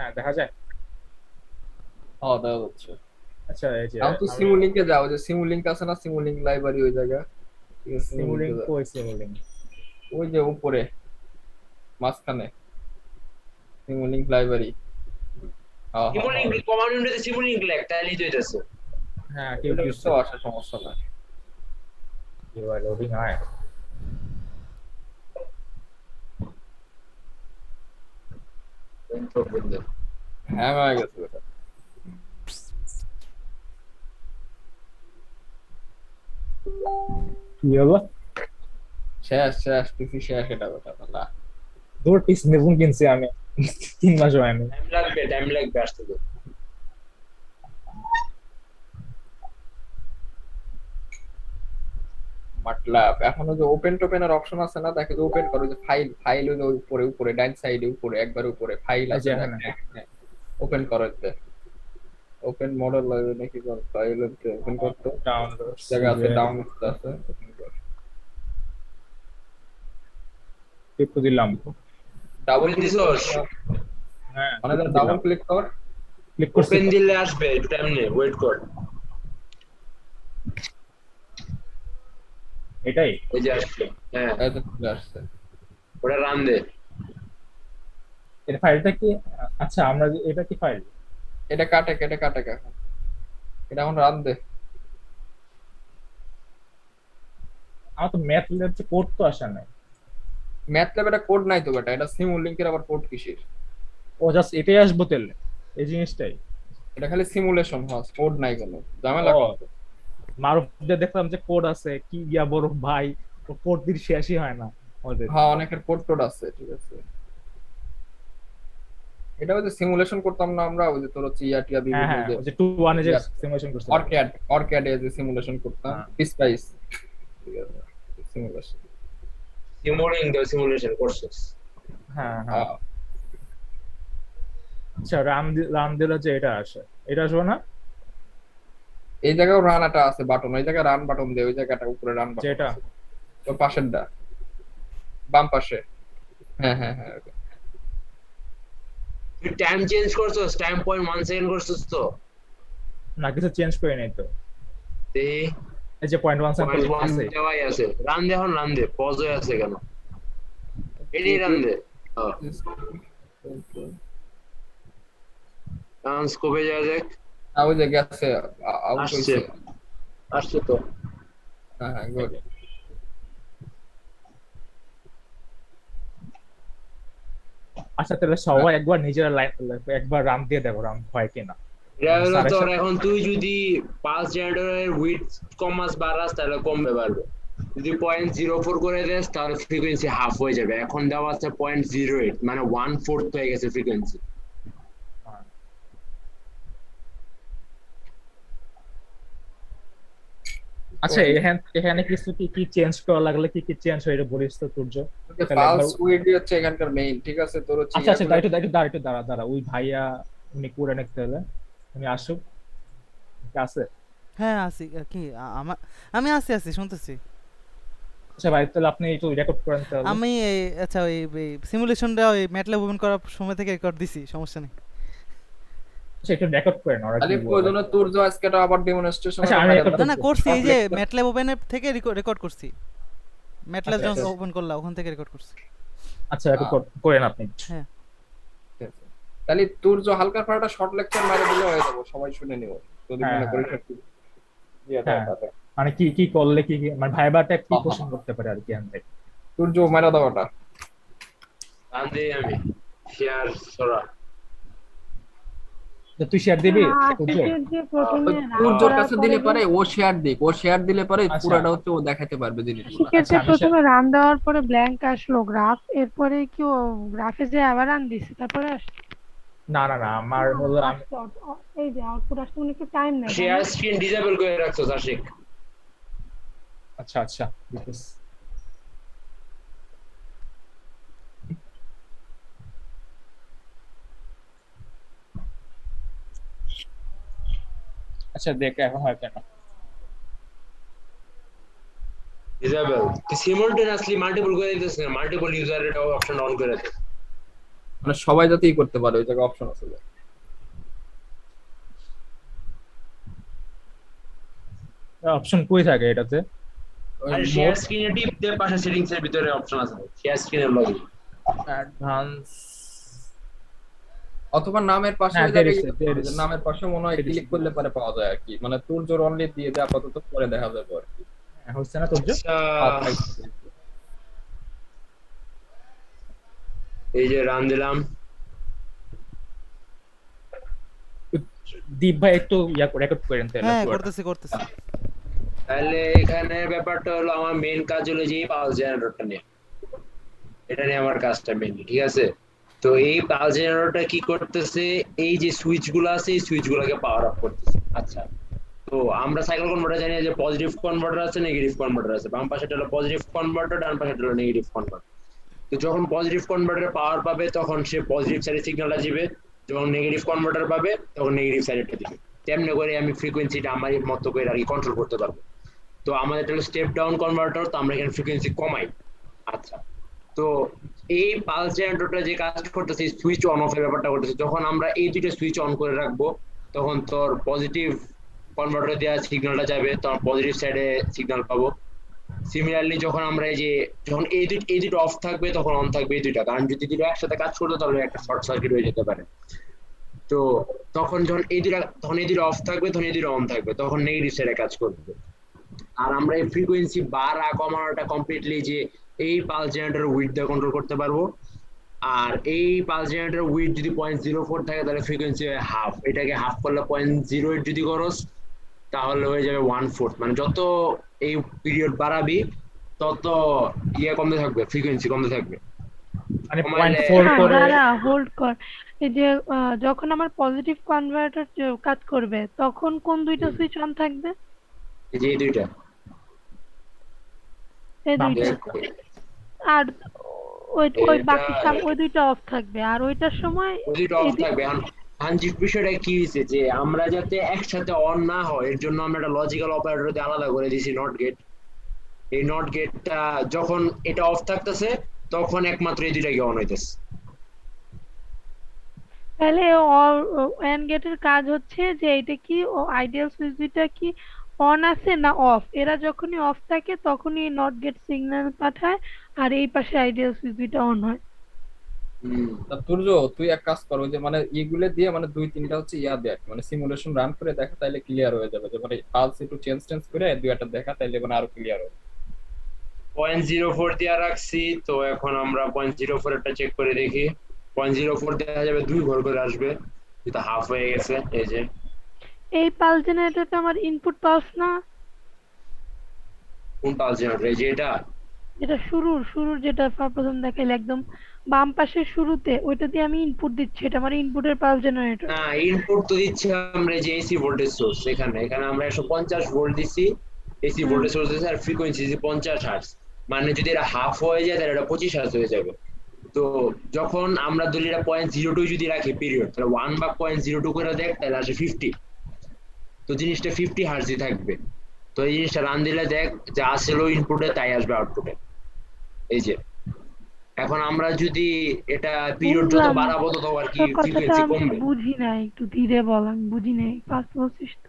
হ্যাঁ দেখা যায়। হ্যাঁ দেখা যাচ্ছে। আচ্ছা এই যে এখন তুই আমি সিমুলিংকে যাও, যে সিমুলিংক আছে না, সিমুলিংক লাইব্রেরি ওই জায়গা, ঠিক আছে সিমুলিংকে সিমুলিংক যা। কই সিমুলিংক? ওই যে উপরে মাঝখানে সিমুলিংক লাইব্রেরি। হ্যাঁ হ্যাঁ হ্যাঁ, সিমুলিং কমান্ড উইন্ডোতে সিমুলিং লেখ তাইলেই তো হইতাছে। হ্যাঁ টিপ ওইটা দিচ্ছে। কিন্তু আসে, সমস্যা নাই। ইউআই লোডিং হয়। হ্যাং হয়ে গেছে ওটা। কি হলো? শেষ শেষ পিসি শেষ, এটা ওটা না। দূর পিস নতুন কিনছি আমি 3 মাস হয়নি। টাইম লাগবে আসতে তো। মাটলাব এখন ওই যে ওপেন টোপেনের অপশন আছে না, দেখে যে ওপেন করো, যে ফাইল ফাইল ওই যে উপরে উপরে ডাইন সাইডে উপরে একবার উপরে ফাইল এই আছে যে দেখ, এখানে ওপেন করো এতে। ওপেন মডেল লাগবে নাকি, ফাইল ওপেন করতে ডাউনলোড জায়গা আছে, সিরিয়াল ডাউনলোড আছে, open কর। টিপ দিলাম। ডাবল Open ক্লিক দিছস? হ্যাঁ মানে টিপ ডাবল দিলাম, ক্লিক কর। ক্লিক করছি ওপেন তো। দিলে আসবে, একটু টাইম নে, ওয়েট কর। এটাই এই যে আসছে। হ্যাঁ, এই তো চলে আসছে। ওটা রান দে। এর ফাইলটা কি? আচ্ছা আমরা এটা কি ফাইল? এটা কাটে কেটে কাটে এখন, এটা এখন রান দে। আমার তো ম্যাথ ল্যাব যে কোড তো আসে নাই। ম্যাথ ল্যাব এটা কোড নাই তো বেটা, এটা সিমুলিংকের আবার কোড কিসের? ও জাস্ট এটাই আসবো তাহলে, এই জিনিসটাই। এটা খালি সিমুলেশন হয়, কোড নাই কোনো ঝামেলা ও করতে। মারুফদের দেখলাম যে কোড আছে, কি গিয়া বড় ভাই, ও কোড দিয়ে শেষই হয় না ওদের। হ্যাঁ অনেকের কোড টোড আছে, ঠিক আছে। এটা ওই যে সিমুলেশন করতাম না আমরা, ওই যে তোর হচ্ছে ইয়াটিয়া হ্যাঁ বিভিন্ন হ্যাঁ যে ওই যে 2-1 এ যে সিমুলেশন করছিলাম। অরক্যাড অরক্যাডে যে সিমুলেশন করতাম হ্যাঁ পিস পাইস, ঠিক আছে সিমুলেশন। সিমুলিং দে সিমুলেশন করছস। হ্যাঁ হ্যাঁ। আচ্ছা রাম দিলে যে এটা আসে, এটা আসবে না? এই জায়গায় রান একটা আছে বাটন, ওই জায়গায় রান বাটন দে, ওই জায়গাটা উপরে রান বাটন যেটা আছে, তোর পাশেরটা বাম পাশে। হ্যাঁ হ্যাঁ হ্যাঁ okay। তুই টাইম চেঞ্জ করছস, টাইম 0.1 সেকেন্ড করছস তো। না কিছু চেঞ্জ করে নাই তো। দেখি এই যে 0.1 1 আছে। দেওয়াই আছে। রান দে, এখন রান দে, পজ হয়ে আছে কেন? এটাই রান দে। স্কোপে যাওয়া যাক। ওই যে গেছে, আউট আসছে, হইছে। আসছে তো। হ্যাঁ হ্যাঁ গুড। আচ্ছা তাহলে সবাই একবার নিজের একবার রাম দিয়ে দেখো, রাম হয় কিনা। এটা হলো স্যারের তোর, সাথে এখন তুই যদি পাঁচ জেনারেটরের উইথ কমাস বাড়াস তাহলে কমবে বাড়বে। যদি 0.04 করে দেস তাহলে ফ্রিকোয়েন্সি হাফ হয়ে যাবে। এখন দেওয়া আছে 0.08, মানে 1/4 হয়ে গেছে ফ্রিকোয়েন্সি। আচ্ছা এখানে এখানে কিছু কি কি চেঞ্জ করা লাগলে কি কি চেঞ্জ হয় এটা বলিস তো সূর্য। তাহলে একবার পালস উইডি হচ্ছে এখানকার মেইন, ঠিক আছে তোর হচ্ছে আচ্ছা আচ্ছা একটু দাঁড়া দাঁড়া, ওই ভাইয়া উনি করে নিতে হলে উনি আসুক, কি আছে? হ্যাঁ আছি কি আমার আমি আছি আছি শুনতেছি। আচ্ছা ভাই তাহলে আপনি একটু রেকর্ড করেন তাহলে। আমি এই আচ্ছা ওই সিমুলেশনটা ওই ম্যাটল্যাব ওপেন করার সময় থেকে রেকর্ড দিছি, সমস্যা নেই। আচ্ছা একটু রেকর্ড করেন ওরা কি খালি বলে। প্রয়োজনে তোর যে আজকেটা আবার ডেমনস্ট্রেশন আচ্ছা, আমি record না না করছি, এই যে Short lecture। ম্যাটল্যাব ওপেনের থেকে রেকর্ড করছি। ম্যাটল্যাব আচ্ছা, যখন আচ্ছা। ওপেন করলাম ওখান থেকে রেকর্ড করছি। আচ্ছা রেকর্ড করেন আপনি। হ্যাঁ তাহলে তোর যে হালকা ফাটা শর্ট লেকচার মারে দিলে হয়ে যাবে, সবাই শুনে নিব যদি হ্যাঁ, মনে হ্যাঁ। পরীক্ষা কি হ্যাঁ। মানে কি কি করলে কি কি মানে ভাইবাটা কি হ্যাঁ, কোশ্চেন করতে পারে আর কি এখান থেকে। তোর যে মারা দাওয়াটা রান দে, আমি শেয়ার সরা। তো তুই শেয়ার দিবি সূর্য? আশিকের যে প্রথমে তোর রান জোর করার কাছে পরে দিলে যে পারে ও শেয়ার দিক, ও শেয়ার দিলে পারে আচ্ছা। পুরাটা হচ্ছে ও দেখাতে পারবে জিনিসগুলো। আশিকের আচ্ছা, যে আমি প্রথমে রান দেওয়ার পরে ব্ল্যাঙ্ক আসলো গ্রাফ, এরপরে কি ও গ্রাফে যে আবার রান দিছে তারপরে আসছে? না না না আমার হলো আমি এই যে আউটপুট আসতে অনেক টাইম নেয়, তাই শেয়ার না? স্ক্রিন ডিসেবল করে রাখছস আশিক। আচ্ছা আচ্ছা বুঝেছি। আচ্ছা দেখ এখন হয় কেন। ডিসেবল তুই সিমultaneously মাল্টিপল করে দিতেছিস না, মাল্টিপল ইউজার এটা অপশন অন করে দে। মানে সবাই যাতে করতে পারে, ওই জায়গায় অপশন আছে। অপশন কই থাকে এটাতে? আর শেয়ার স্ক্রিনে টিপ দিয়ে পাশে সেটিংস এর ভিতরে অপশন আছে শেয়ার স্ক্রিনের লগে অ্যাডভান্স অথবা নামের পাশে, হ্যাঁ, ওই there is জায়গায় a- there is- নামের পাশে মনে হয় there is- ক্লিক করলে পরে পাওয়া যায় আর কি, মানে তোর জোর অনলি দিয়ে দেয় আপাতত, পরে দেখা যাবে আর কি। হ্যাঁ, হচ্ছে না তোর যে? এই যে রান দিলাম। দীপ ভাই একটু রেকর্ড করেন তাহলে হ্যাঁ পুরোটা। করতেছি তাহলে এখানে ব্যাপারটা হলো আমার মেইন কাজ হলো যে এই পালস জেনারেটরটা নিয়ে, এটা নিয়ে আমার কাজটা মেইনলি, ঠিক আছে? তো এই পালস জেনারেটরটা কি করতেছে, এই যে সুইচ গুলো আছে এই সুইচ গুলোকে পাওয়ার আপ করতেছে। আচ্ছা, তো আমরা সাইকেল কনভার্টার জানি যে পজিটিভ কনভার্টার আছে, নেগেটিভ কনভার্টার আছে। বাম পাশেটা হলো পজিটিভ কনভার্টার, ডান পাশেটা হলো নেগেটিভ কনভার্টার। তো যখন পজিটিভ কনভার্টারে পাওয়ার পাবে তখন সে পজিটিভ সাইডে সিগন্যালটা দিবে, যখন নেগেটিভ কনভার্টার পাবে তখন নেগেটিভ সাইডেরটা দিবে। তেমনি করে আমি ফ্রিকোয়েন্সিটা আমার মতো করে আর কি কন্ট্রোল করতে পারবো। তো আমাদের এটা হলো স্টেপ ডাউন কনভার্টার, তো আমরা এখানে ফ্রিকোয়েন্সি কমাই। আচ্ছা, তো এই পালস জেনারেটরটা যে কাজ করতেছে সুইচ অন অফ এর ব্যাপারটা করতেছে, যখন আমরা এই দুইটা সুইচ অন করে রাখবো তখন তোর পজিটিভ কনভার্টারে দেওয়া সিগন্যালটা যাবে, তখন পজিটিভ সাইডে সিগন্যাল পাবো। সিমিলারলি যখন আমরা যখন এই দুটো অফ থাকবে তখন অন থাকবে এই দুইটা, কারণ যদি দুটো একসাথে কাজ করতো তাহলে একটা শর্ট সার্কিট হয়ে যেতে পারে। তো তখন যখন এই দুটো অফ থাকবে তখন এই দুটো অন থাকবে, তখন নেগেটিভ সাইডে কাজ করবে। আর আমরা এই ফ্রিকোয়েন্সি বাড়া কমানোটা কমপ্লিটলি যে এই পালস জেনারেটরের উইথ দিয়ে কন্ট্রোল করতে পারবো। আর এই পালস জেনারেটরের উইথ যদি 0.04 থাকে তাহলে ফ্রিকোয়েন্সি হয় হাফ, এটাকে হাফ করলে 0.08 যদি করস তাহলে হয়ে যাবে 1/4। মানে যত এই পিরিয়ড বাড়াবি তত কমতে থাকবে, ফ্রিকোয়েন্সি কমতে থাকবে। মানে কমাইলে- 0.4 করে দাঁড়া হোল্ড কর। এই যে যখন আমার পজিটিভ কনভার্টার কাজ করবে তখন কোন দুইটা সুইচ অন থাকবে? এই যে এই দুইটা এই বাম দুইটা। পাশে। আর ওই এটা- বাকি ওই দুইটা অফ থাকবে, আর ওইটার সময় ওই দুইটা অফ থাকবে। হানজির বিষয়টা কি হয়েছে যে আমরা যাতে একসাথে অন না হয় এর জন্য আমরা একটা লজিক্যাল অপারেটর দিয়ে আলাদা করে দিয়েছি নট গেট। এই নট গেটটা যখন এটা অফ থাকতেছে তখন একমাত্র এই দুইটাকে অন হইতেছে। তাহলে অ্যান্ড গেটের কাজ হচ্ছে যে এটা কি আইডিয়াল সুইচ দুইটা কি অন আছে না অফ, এরা যখনই অফ থাকে তখনই নট গেট সিগন্যাল পাঠায় আর এই পাশে আইডিয়াল সুইচ দুইটা অন হয়। তুর্য তুই এক কাজ কর, ওই যে মানে এগুলো দিয়ে মানে 2-3টা হচ্ছে দেখ, মানে সিমুলেশন রান করে দেখা, তাইলে ক্লিয়ার হয়ে যাবে। যে মানে পালস একটু চেঞ্জ করে 2-1টা দেখা, তাইলে মানে আরো ক্লিয়ার হবে। 0.04 দিয়ে রাখছি, তো এখন আমরা 0.04 একটা চেক করে দেখি। 0.04 দেখা যাবে 2 ঘর করে আসবে, এটা হাফ হয়ে গেছে। এই যে এই পালস জেনারেটরটা আমার ইনপুট পালস না, কোন পালস জেনারেটর? এই যে এটা যেটা শুরুর যেটা প্রথম দেখাইলে একদম বাম পাশের শুরুতে, ওইটা দিয়ে আমি ইনপুট দিচ্ছি, এটা আমার ইনপুটের পালস জেনারেটর। না, ইনপুট তো দিচ্ছি আমরা যে এসি ভোল্টেজ সোর্স। এখানে আমরা 150 ভোল্ট দিছি, এসি ভোল্টেজ সোর্স দিছি, আর ফ্রিকোয়েন্সি দিছি 50 হার্টজ। মানে যদি এটা হাফ হয়ে যায় তাহলে এটা 25 হার্টজ হয়ে যাবে। তো যখন আমরা ধরি এটা 0.02 যদি রাখি পিরিয়ড, তাহলে 1/0.02 করে দেখ, তাহলে আসে 50। তো জিনিসটা 50 হার্টজই থাকবে। তো এই জিনিসটা রান দিলে দেখ যে আসলে ইনপুটে তাই আসবে আউটপুটে। এই যে এখন আমরা যদি এটা পিরিয়ড যত বুঝলাম। বাড়াবো তত আর কি তোর কথাটা ফ্রিকোয়েন্সি আমি কমবে। বুঝি নাই, একটু ধীরে বল, আমি বুঝি নাই ফার্স্ট বলছিস তো।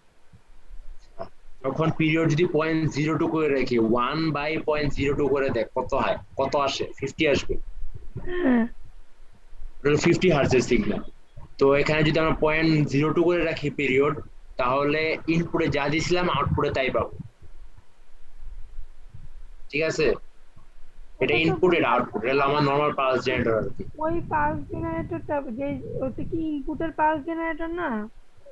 তখন পিরিয়ড যদি 0.02 করে রাখি, 1/0.02 করে দেখ কত হয়, কত আসে? 50 আসবে। হ্যাঁ 50 হার্টজের সিগন্যাল। তো এখানে যদি আমরা 0.02 করে রাখি পিরিয়ড, তাহলে ইনপুটে যা দিছিলাম আউটপুটে তাই পাবো। ঠিক আছে, এটা ইনপুট, এটা আউটপুট, এটা আমার নরমাল পালস জেনারেটর আর কি। ওই পালস জেনারেটরটা যে ওটা কি ইনপুটের পালস জেনারেটর না?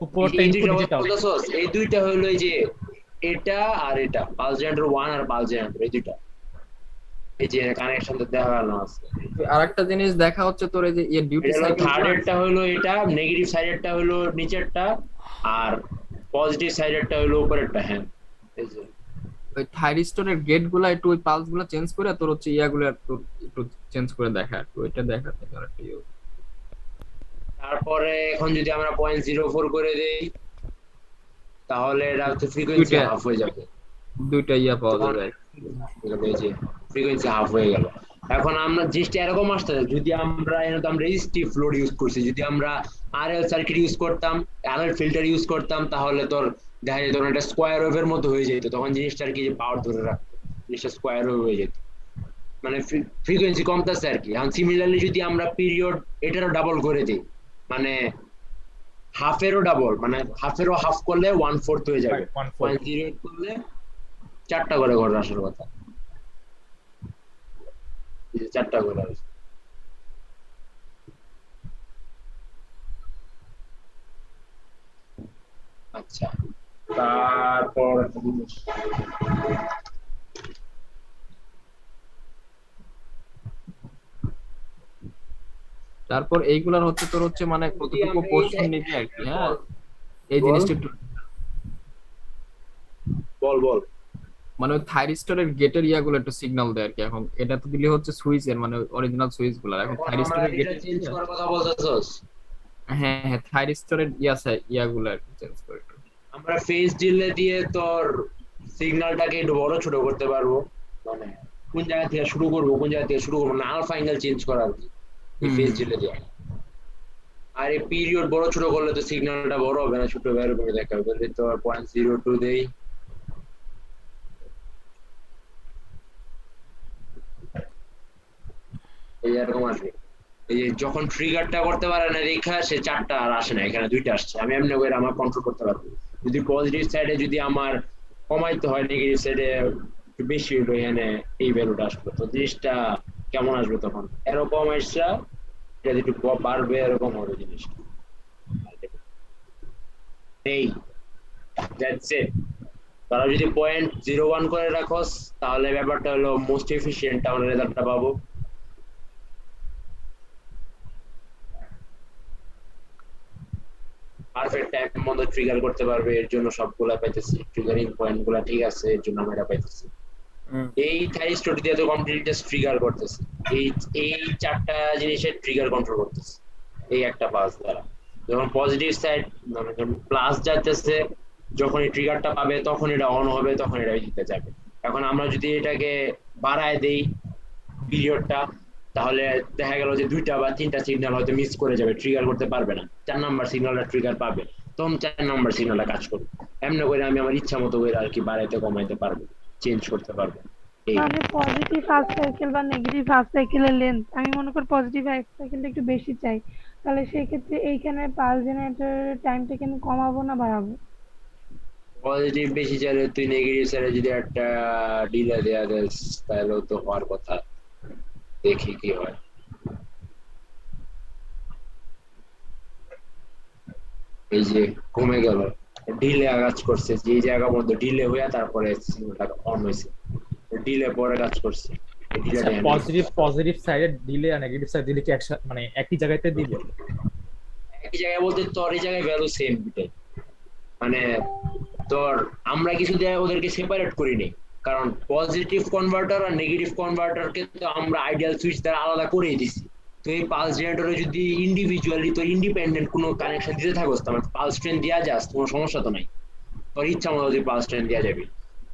উপরটা এই ইনপুট দুইটা যেটা বলতেছস, এই দুইটা হলো এই যে এটা আর এটা, পালস জেনারেটর 1 আর পালস জেনারেটর, এই দুইটা এই যে কানেকশন তো দেখানো আছে। আরেকটা জিনিস দেখা হচ্ছে তোর, এই যে ডিউটি এটা হলো সাইকেল, থার্ডেরটা হলো এটা, নেগেটিভ সাইডেরটা হলো নিচেরটা, আর পজিটিভ সাইডেরটা হলো উপরেরটা। হ্যাঁ, এই যে ওই থাইরিস্টরের গেট গুলা একটু ওই পালস গুলা চেঞ্জ করে তোর হচ্ছে ইয়াগুলো একটু চেঞ্জ করে দেখা, একটু ওইটা দেখা থেকে আরেকটা তারপরে এখন যদি আমরা 0.04 করে দেই তাহলে এটা হচ্ছে ফ্রিকোয়েন্সি দুইটা। হাফ হয়ে যাবে। দুইটা পাওয়া যাবে। এই যে ফ্রিকোয়েন্সি হাফ হয়ে গেল। এখন আমরা জিনিসটা এরকম আসতে যদি আমরা রেজিস্টিভ লোড ইউজ করছি, যদি আমরা আরএল সার্কিট ইউজ করতাম, আরএল ফিল্টার ইউজ করতাম, তাহলে তোর দেখা যেত একটা স্কোয়ার ওয়েভের মতো হয়ে যেত, তখন জিনিসটা আর কি যে পাওয়ার ধরে রাখতো, জিনিসটা স্কোয়ার ওয়েভ হয়ে যেত, মানে ফ্রিকোয়েন্সি কমতেছে আর কি। এখন সিমিলারলি যদি আমরা পিরিয়ড এটারও ডাবল করে দিই, মানে হাফেরও ডাবল, মানে হাফেরও হাফ করলে 1/4 হয়ে যাবে, 1/4 0.08 করলে 4টা করে ঘর আসার কথা, 4টা করে আসে। আচ্ছা, তারপর একটা জিনিস, তারপর এইগুলার হচ্ছে তোর হচ্ছে মানে কতটুকু আমরা পোর্শন নিবি আর কি, হ্যাঁ এই জিনিসটা একটু বল বল। মানে ওই থাইরিস্টরের গেটের ইয়াগুলো একটু সিগন্যাল দেয় আর কি। এখন এটা তো দিলে হচ্ছে সুইচের মানে অরিজিনাল সুইচ গুলো, এখন আমরা থাইরিস্টরের এটা গেটের চেঞ্জ করার কথা বলতেছস? হ্যাঁ হ্যাঁ থাইরিস্টরের ইয়াগুলো আর কি চেঞ্জ করে একটু। আমরা ফেস ডিলে দিয়ে তোর সিগন্যালটাকে একটু বড় ছোট করতে পারবো, মানে কোন জায়গা থেকে শুরু করবো, কোন জায়গা থেকে শুরু করবো, না আলফা অ্যাঙ্গেল চেঞ্জ করা আর কি এই ফেস ডিলে দিয়ে। আর এই পিরিয়ড বড় ছোট করলে তো সিগন্যালটা বড় হবে না, ছোট বের করে দেখাবে, বলতে তো 0.02 দেই, এই এরকম আসবে। এই যে যখন ট্রিগারটা করতে পারে না রেখা, সে 4টা আর আসে না, এখানে 2টা আসছে, আমি এমনি করে আমার কন্ট্রোল করতে পারবো। যদি পজিটিভ সাইডে যদি আমার কমাইতে হয়, নেগেটিভ সাইডে একটু বেশি হলো, এখানে এই ভ্যালুটা আসবে, তো জিনিসটা কেমন আসবে তখন, এরকম আসছে, এটা একটু বাড়বে, এরকম হবে জিনিসটা। এই দ্যাটস ইট। তারা যদি 0.01 করে রাখোস, তাহলে ব্যাপারটা হলো মোস্ট এফিশিয়েন্ট আমরা রেজাল্টটা পাবো। পারফেক্ট টাইম মতো ট্রিগার করতে পারবে, এর জন্য সবগুলা পাইতেছি, ট্রিগারিং পয়েন্ট গুলা ঠিক আছে, এর জন্য আমরা পাইতেছি। এই থাইরিস্টর দিয়ে তো কমপ্লিট জাস্ট ট্রিগার করতেছে, এই এই 4টা জিনিসের ট্রিগার কন্ট্রোল করতেছে এই একটা পাস দ্বারা। যখন পজিটিভ সাইড মানে প্লাস যাচ্ছে, যখন এই ট্রিগারটা পাবে তখন এটা অন হবে, তখন এটা দিতে যাবে। এখন আমরা যদি এটাকে বাড়ায় দেই পিরিয়ডটা, তাহলে দেখা গেল যে 2টা বা 3টা সিগন্যাল হয়তো মিস করে যাবে, ট্রিগার করতে পারবে না, 4 নাম্বার সিগন্যালটা ট্রিগার পাবে, তখন 4 নাম্বার সিগন্যালটা কাজ করবে। এমনি করে আমি আমার ইচ্ছা মতো করে আর কি বাড়াইতে কমাইতে পারবো, চেঞ্জ করতে পারবো। এই মানে পজিটিভ হাফ সাইকেল বা নেগেটিভ হাফ সাইকেলের লেন্থ আমি মনে করি পজিটিভ হাফ সাইকেলটা একটু বেশি চাই, তাহলে সেই ক্ষেত্রে এইখানে পালস জেনারেটরের টাইমটাকে আমি কমাবো না বাড়াবো? পজিটিভ বেশি চাইলে তুই নেগেটিভ সাইডে যদি একটা ডিলে দেয়া দেস, তাহলেও তো হওয়ার কথা, দেখি কি হয়। এই যে কমে গেল, ডিলে কাজ করছে, যে জায়গা পর্যন্ত ডিলে হইয়া তারপরে সিগন্যালটা অন হয়েছে, ডিলে পরে কাজ করছে। পজিটিভ সাইডে দিলে আর নেগেটিভ সাইড দিলে কি একসাথে মানে একই জায়গাতে দিবে? একই জায়গায় বলতে তোর এই জায়গায় ভ্যালু সেম দুটাই, মানে তোর আমরা কিছু জায়গায় ওদেরকে সেপারেট করিনি, কারণ পজিটিভ কনভার্টার আর নেগেটিভ কনভার্টারকে তো আমরা আইডিয়াল সুইচ দ্বারা আলাদা করেই দিছি। তো এই পালস জেনারেটরে যদি ইন্ডিভিজুয়ালি তো ইন্ডিপেন্ডেন্ট কোনো কানেকশন দিতে থাকোস, তার পালস ট্রেন দেওয়া যাস, কোনো সমস্যা তো নাই, তোর ইচ্ছা মতো যদি পালস ট্রেন দেওয়া যাবে।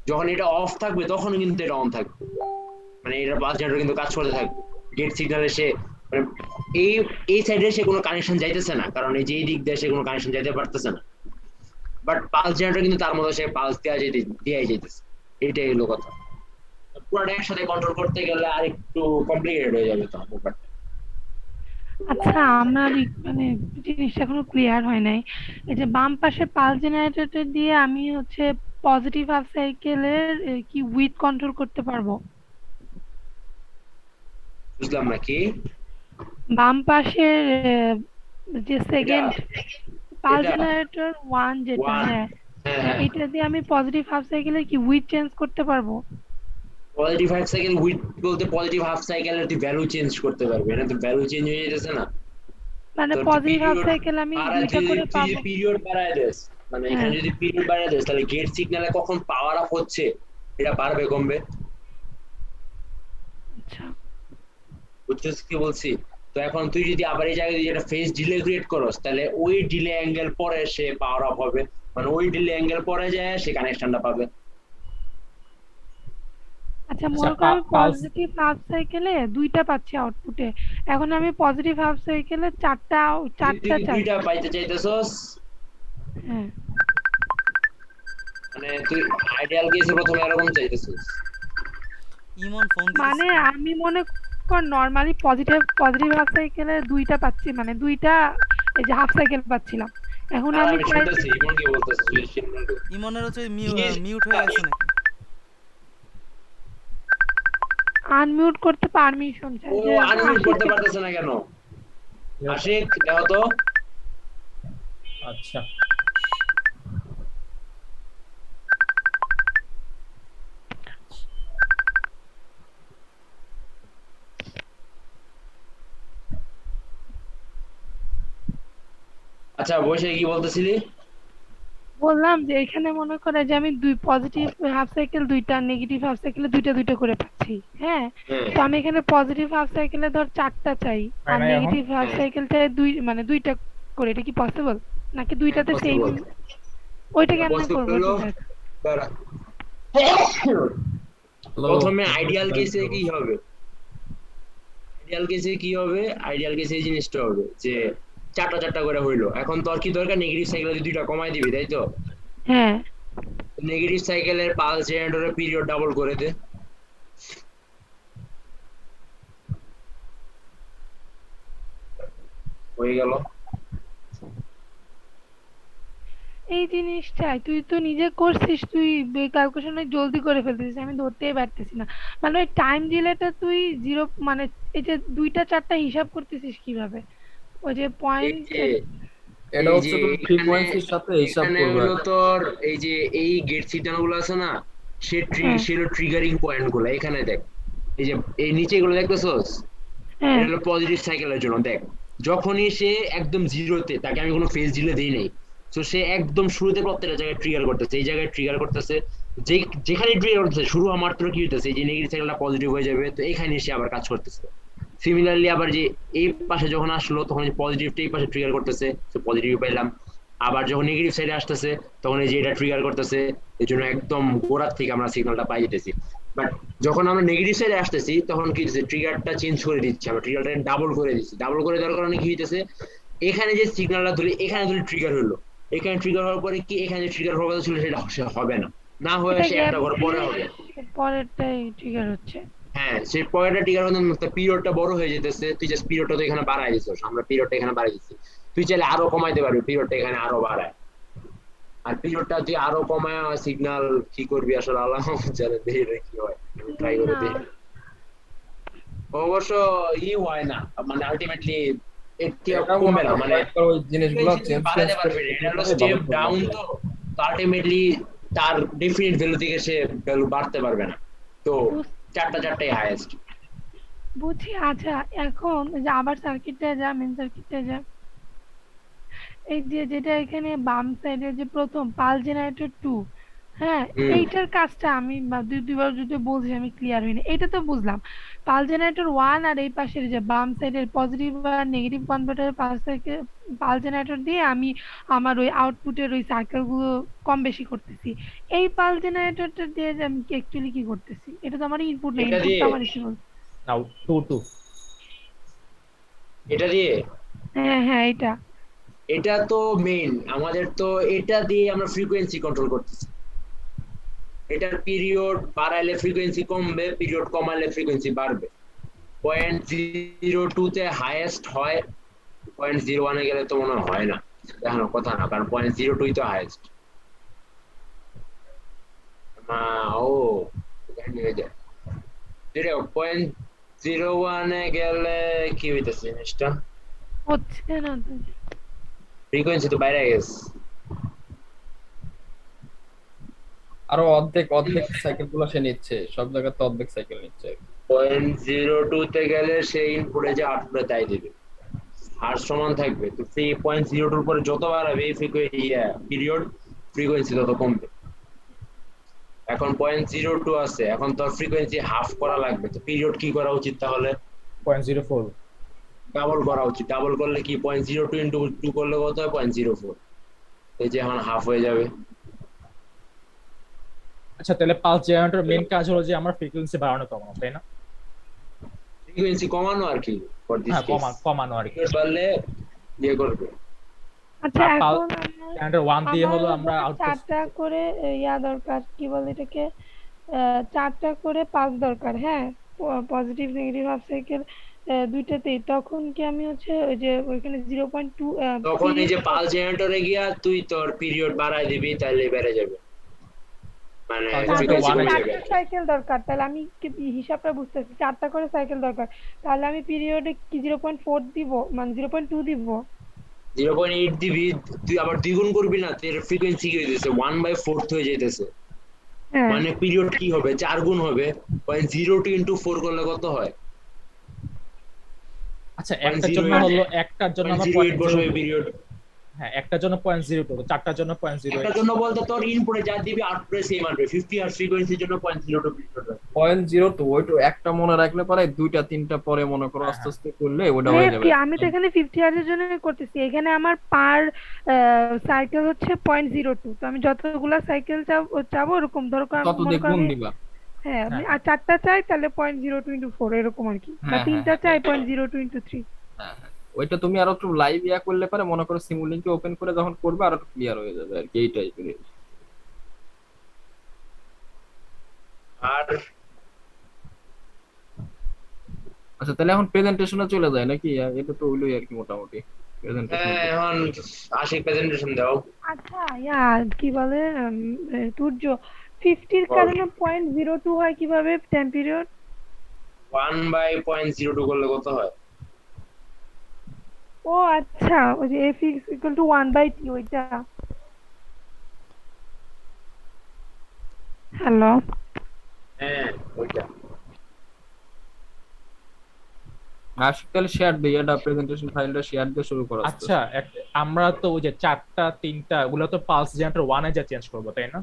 যখন এটা অফ থাকবে তখন কিন্তু এটা অন থাকবে, মানে এটা পালস জেনারেটর কিন্তু কাজ করতে থাকবে। গেট সিগন্যালে সে মানে এই সাইডে সে কোনো কানেকশন যাইতেছে না, কারণ এই যে এই দিক দিয়ে সে কোনো কানেকশন যাইতে পারতেছে না, বাট পালস জেনারেটর কিন্তু তার মতো সে পালস দেওয়াই যাইতেছে। এটাই হলো কথা। পুরোটা একসাথে কন্ট্রোল করতে গেলে আর একটু কমপ্লিকেটেড হয়ে যাবে তখন ব্যাপারটা। আচ্ছা আমার মানে জিনিসটা এখনো ক্লিয়ার হয় নাই, এই যে বাম পাশে পালস জেনারেটর দিয়ে আমি হচ্ছে পজিটিভ হাফ সাইকেলের কি উইথ কন্ট্রোল করতে পারবো? বুঝলাম না কি? বাম পাশের যে সেকেন্ড পালস এটা? জেনারেটর 1 যেটা, One, হ্যাঁ হ্যাঁ, এটা দিয়ে আমি পজিটিভ হাফ সাইকেলের কি উইথ চেঞ্জ করতে পারবো? পজিটিভ হাফ সাইকেল উইথ বলতে পজিটিভ হাফ সাইকেলের তুই ভ্যালু চেঞ্জ করতে পারবি, না তো ভ্যালু চেঞ্জ হয়ে যেতেছে না। মানে তোর পজিটিভ হাফ period সাইকেল আমি আর দুইটা করে তুই পাবো? যদি পিরিয়ড বাড়ায় দেস, মানে এখানে হ্যাঁ। যদি পিরিয়ড বাড়ায় দেস, তাহলে গেট সিগন্যালে কখন পাওয়ার আপ হচ্ছে এটা বাড়বে কমবে, আচ্ছা বুঝছিস কি বলছি? তো এখন তুই যদি আবার এই জায়গায় একটা ফেজ ডিলে ক্রিয়েট করস, তাহলে ওই ডিলে অ্যাঙ্গেল পরে সে পাওয়ার আপ হবে, মানে ওই ডিলে অ্যাঙ্গেল পরে যায় সে কানেকশনটা পাবে। আচ্ছা আচ্ছা মনে করো আমি পালস পজিটিভ হাফ সাইকেলে 2টা পাচ্ছি আউটপুটে, এখন আমি পজিটিভ হাফ সাইকেলে চারটা তুই চারটা চাই। দুইটা পাইতে চাইতেছস, হ্যাঁ মানে তুই আইডিয়াল কেসে প্রথমে এরকম চাইতেছস। ইমন ফোন মানে দিতেছে। আমি মনে কর নরমালি পজিটিভ হাফ সাইকেলে 2টা পাচ্ছি, মানে 2টা এই যে হাফ সাইকেল পাচ্ছিলাম, এখন আর আমি আমি চাইছি শুনতেছি ইমন কি বলতেছে, তুই শুনবি। ইমনের হচ্ছে কি- মিউট হয়ে গেছে নাকি? আনমিউট করতে পারমিশন চাই ও যে আনমিউট করতে আশিক- পারতেছে না কেন? আশিক দেখো তো। আচ্ছা আচ্ছা বসে কি বলতেছিলি? বললাম যে এখানে মনে করে যে আমি দুই পজিটিভ হাফ সাইকেল 2টা, নেগেটিভ হাফ সাইকেলে 2টা করে পাচ্ছি। হ্যাঁ হ্যাঁ তো আমি এখানে পজিটিভ হাফ সাইকেলে ধর 4টা চাই, হয় আর না এখন? নেগেটিভ হাফ হ্যাঁ। সাইকেলটায় মানে 2টা করে, এটা কি পসিবল নাকি দুইটাতে সেম? possible। ওইটা কেমনে possible করবো হলো- একটু দেখ। দাঁড়া। প্রথমে আইডিয়াল কেসে কি হবে? আইডিয়াল কেসে কি হবে? আইডিয়াল কেসে এই জিনিসটা হবে যে চারটা করে হইলো। এখন তোর কি দরকার, নেগেটিভ সাইকেলে 2টা কমাই দিবি, তাই তো? হ্যাঁ নেগেটিভ সাইকেলের পালস জেনারেটরের পিরিয়ড ডাবল করে দে। হয়ে গেল। এই জিনিসটাই তুই তো নিজে করছিস, তুই ক্যালকুলেশন জলদি করে ফেলতেছিস, আমি ধরতেই পারতেছি না। মানে ওই টাইম ডিলেটা তুই জিরো, মানে এই যে 2টা 4টা হিসাব করতেছিস কিভাবে? ওই যে এই পয়েন্ট যে এটা এই হচ্ছে যে তুমি এখানে- ফ্রিকোয়েন্সির সাথে হিসাব এখানে করবে। হলো তোর এই যে এই গেট সিগন্যাল গুলো আছে না, হ্যাঁ। সেগুলো ট্রিগারিং পয়েন্ট গুলো এখানে দেখ। এই যে এই নিচে গুলো দেখতেছস, হ্যাঁ এটা হলো পজিটিভ সাইকেলের জন্য। দেখ যখনই সে একদম জিরোতে, তাকে আমি কোনো ফেজ ডিলে দিই নাই, তো সে একদম শুরুতে প্রত্যেকটা জায়গায় ট্রিগার করতেছে, এই জায়গায় ট্রিগার করতেছে, যেখানে ট্রিগার করতেছে শুরু হওয়া মাত্র কি হইতেছে, এই যে নেগেটিভ সাইকেলটা পজিটিভ হয়ে যাবে, তো এখানে সে আবার কাজ করতেছে। সিমিলারলি আবার যে এই পাশে যখন আসলো তখন যে পজিটিভটা এই পাশে ট্রিগার করতেছে, তো পজিটিভ পাইলাম। আবার যখন নেগেটিভ সাইডে আসতেছে তখন এই যে এটা ট্রিগার করতেছে, এই জন্য একদম গোড়ার থেকে আমরা সিগন্যালটা পাই যেতেছি। বাট যখন আমরা নেগেটিভ সাইডে আসতেছি তখন কি হচ্ছে, ট্রিগারটা চেঞ্জ করে দিচ্ছি, আমরা ট্রিগারটা ডাবল করে দিচ্ছি। ডাবল করে দেওয়ার কারণে কি হইতেছে, এখানে যে সিগন্যালটা ধরে এখানে ধরে ট্রিগার হলো, এখানে ট্রিগার হওয়ার পরে কি এখানে ট্রিগার হওয়ার কথা ছিল সেটা হবে না, না হয়ে এটা সে একটা ঘর পরে হবে। পরেরটাই ট্রিগার হচ্ছে। হ্যাঁ সেই পরেরটা ট্রিগার হতে পিরিয়ডটা বড় হয়ে যেতেছে, তুই জাস্ট পিরিয়ডটা তো এখানে বাড়াই দিছিস, আমরা পিরিয়ডটা এখানে বাড়াই দিচ্ছি, তুই চাইলে আরো কমাইতে পারবি, পিরিয়ডটা এখানে আরো বাড়ায়। আর পিরিয়ডটা তুই আরো কমায় সিগন্যাল কি করবি আসলে আল্লাহ জানে, দেখি রে কি হয়, ট্রাই করে না, দেখি। অবশ্য হয় না, মানে আলটিমেটলি এটা কমবে না, মানে একবার ওই জিনিসগুলো চেঞ্জ বাড়াতে পারবে না, এটা হলো স্টেপ ডাউন, তো আলটিমেটলি তার ডেফিনিট ভ্যালু থেকে সে ভ্যালু বাড়তে পারবে না, তো চারটাই হাইয়েস্ট। বুঝি। আচ্ছা এখন এই যে আবার সার্কিটে যা, মেন সার্কিটে যা, এই যে যেটা এখানে বাম সাইডে যে প্রথম পাল জেনারেটর 2, হ্যাঁ এইটার কাজটা আমি দুইবার যদি বলছি আমি ক্লিয়ার হইনি, এটা তো বুঝলাম। পাল জেনারেটর 1 আর এই পাশের যে বাম সাইডের পজিটিভ আর নেগেটিভ কনভার্টার পাল জেনারেটর দিয়ে আমি আমার ওই আউটপুটের ওই সার্কেল গুলো কম বেশি করতেছি। এই পাল জেনারেটরটা দিয়ে যে আমি অ্যাকচুয়ালি কি করতেছি, এটা তো আমার ইনপুট না, এটা ইনপুট দিয়ে? তো আমার ইসে বলছে। নাও 2 এটা দিয়ে? হ্যাঁ হ্যাঁ এটা এটা তো মেইন আমাদের, তো এটা দিয়ে আমরা ফ্রিকোয়েন্সি কন্ট্রোল করতেছি। এটার পিরিয়ড বাড়াইলে ফ্রিকোয়েন্সি কমবে, পিরিয়ড কমালে ফ্রিকোয়েন্সি বাড়বে। 0.02 তে হাইয়েস্ট হয়, 0.01 এ গেলে তো মনে হয় না, দেখানোর কথা না, কারণ 0.02 তো হাইয়েস্ট। ও এখানে হয়ে যায় 0.01 এ গেলে কি হইতেছে জিনিসটা, হচ্ছে না তো। ফ্রিকোয়েন্সি তো বাইরে গেছে। আরো অর্ধেক সাইকেল গুলো সে নিচ্ছে, সব জায়গাতে অর্ধেক সাইকেল নিচ্ছে। 0.02 তে গেলে সেই ইনপুটে যে আউটপুটে তাই দিবে, আর সমান থাকবে। তো সেই 0.02 পরে যত বাড়াবে এই পিরিয়ড, ফ্রিকোয়েন্সি তত কমবে। এখন 0.02 আছে, এখন তোর ফ্রিকোয়েন্সি হাফ করা লাগবে, তো পিরিয়ড কি করা উচিত তাহলে? 0.04 ডাবল করা উচিত। ডাবল করলে কি 0.02 ইনটু 2 করলে কত হয়? 0.04। এই যে এখন হাফ হয়ে যাবে। আচ্ছা তাহলে পালস জেনারেটর মেইন কাজ হলো যে আমার ফ্রিকোয়েন্সি বাড়ানো কমানো, তাই না? ফ্রিকোয়েন্সি কমানো আর কি ফর দিস হ্যাঁ কেস, কমানো আর কি। বাড়লে ইয়ে করবে। আচ্ছা আর এখন জেনারেটর 1 দিয়ে হলো আমরা আমার আউটপুট। 4টা করে ইয়া দরকার, কি বলে এটাকে, 4টা করে পাস দরকার, হ্যাঁ, পজিটিভ নেগেটিভ হাফ সাইকেল দুইটাতেই। তখন কি আমি হচ্ছে ওই যে ওইখানে 0.2 তখন এই যে পালস জেনারেটরে গিয়া তুই তোর পিরিয়ড বাড়ায় দিবি, তাহলে বেড়ে যাবে, মানে Pulse ফ্রিকোয়েন্সি generator কমে 1 যাবে। 4টা সাইকেল দরকার, তাহলে আমি হিসাবটা বুঝতেছি, 4টা করে সাইকেল দরকার, তাহলে আমি পিরিয়ডে কি 0.4 দিব, মানে 0.2 দিব? 0.8 দিবি, তুই আবার দ্বিগুণ করবি না, তোর ফ্রিকোয়েন্সি কি হইতেছে 1/4 হয়ে যাইতেছে, হ্যাঁ মানে পিরিয়ড কি হবে 4 গুণ হবে। 0.02 into 4 করলে কত হয়? আচ্ছা একটার জন্য 0.08 হলো, একটার জন্য আমার 0.08 বসবে 0.02, পিরিয়ড। হ্যাঁ একটার জন্য 0.02, চারটার জন্য 0.08। একটার জন্য বলতে তোর ইনপুটে যা দিবি আউটপুটে সেম আসবে। 50 হার্টজ ফ্রিকোয়েন্সির জন্য 0.02 পিরিয়ড হবে। 0.02 ওইটা একটা মনে রাখলে পরে দুইটা তিনটা পরে মনে করো আস্তে আস্তে করলে ওটা হয়ে যাবে। আমি তো এখানে 50 হার্জের জন্য করতেছি, এখানে আমার পার সাইকেল হচ্ছে 0.02, তো আমি যতগুলা সাইকেল চাবো ওরকম ধরো তত মনে দিয়ে করো গুণ আমি, দিবা। হ্যাঁ আমি আর 4টা চাই তাহলে 0.02 into 4 এরকম আর কি, বা হ্যাঁ, 3টা চাই 0.02 into 3। হ্যাঁ হ্যাঁ, ওইটা তুমি আরো একটু লাইভ ইয়া করলে পারে মনে করো সিমুলিংকে ওপেন করে যখন করবে আরো ক্লিয়ার হয়ে যাবে আর কি, এই টাইপের। আর আচ্ছা তাহলে এখন প্রেজেন্টেশনে চলে যায় নাকি? এটা তো হইলোই আর কি মোটামুটি প্রেজেন্টেশন। এখন আশিক প্রেজেন্টেশন দাও। আচ্ছা কি বলে সূর্য, 50 বল। কারণে 0.02 হয় কিভাবে টাইম পিরিয়ড? 1/0.02 করলে কত হয়? ও আচ্ছা, ওই যে f is equal to 1/t ওইটা। হ্যালো, হ্যাঁ ওইটা। আশিক তাহলে শেয়ার দিই, এটা প্রেজেন্টেশন ফাইলটা শেয়ার দিয়ে শুরু করা। আচ্ছা আমরা তো ওই যে 4টা 3টা ওগুলো তো পালস জেনারেটর 1 এ যা চেঞ্জ করব, তাই না?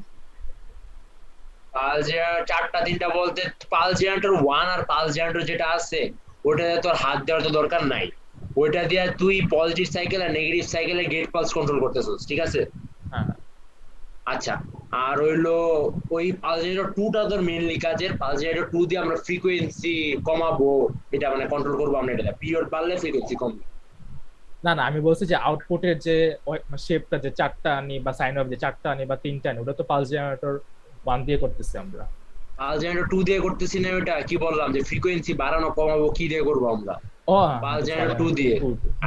পালস জেনারেটর 4টা 3টা বলতে পালস জেনারেটর 1 আর পালস জেনারেটর যেটা আছে ওটাতে তোর হাত দেওয়ার তো দরকার নাই, ওইটা দিয়ে তুই পজিটিভ সাইকেল আর নেগেটিভ সাইকেলে গেট পালস কন্ট্রোল করতেছিস, ঠিক আছে? হ্যাঁ আচ্ছা, আর হইলো ওই পালস জেনারেটর 2টা তোর মেইনলি কাজের। পালস জেনারেটর 2 দিয়ে আমরা ফ্রিকোয়েন্সি কমাবো, এটা মানে কন্ট্রোল করবো আমরা, এটা পিরিয়ড বাড়লে ফ্রিকোয়েন্সি কমবে। না আমি বলছি যে আউটপুটের যে শেপটা যে 4টা আনি বা সাইন অফ যে 4টা আনি বা 3টা আনি, ওটা তো পালস জেনারেটর 1 দিয়ে করতেছি আমরা। পালস জেনারেটর 2 দিয়ে করতেছি না, ওটা কি বললাম যে ফ্রিকোয়েন্সি বাড়ানো কমাবো কি দিয়ে করবো আমরা? ও পালস জেনারেটর 2 দিয়ে।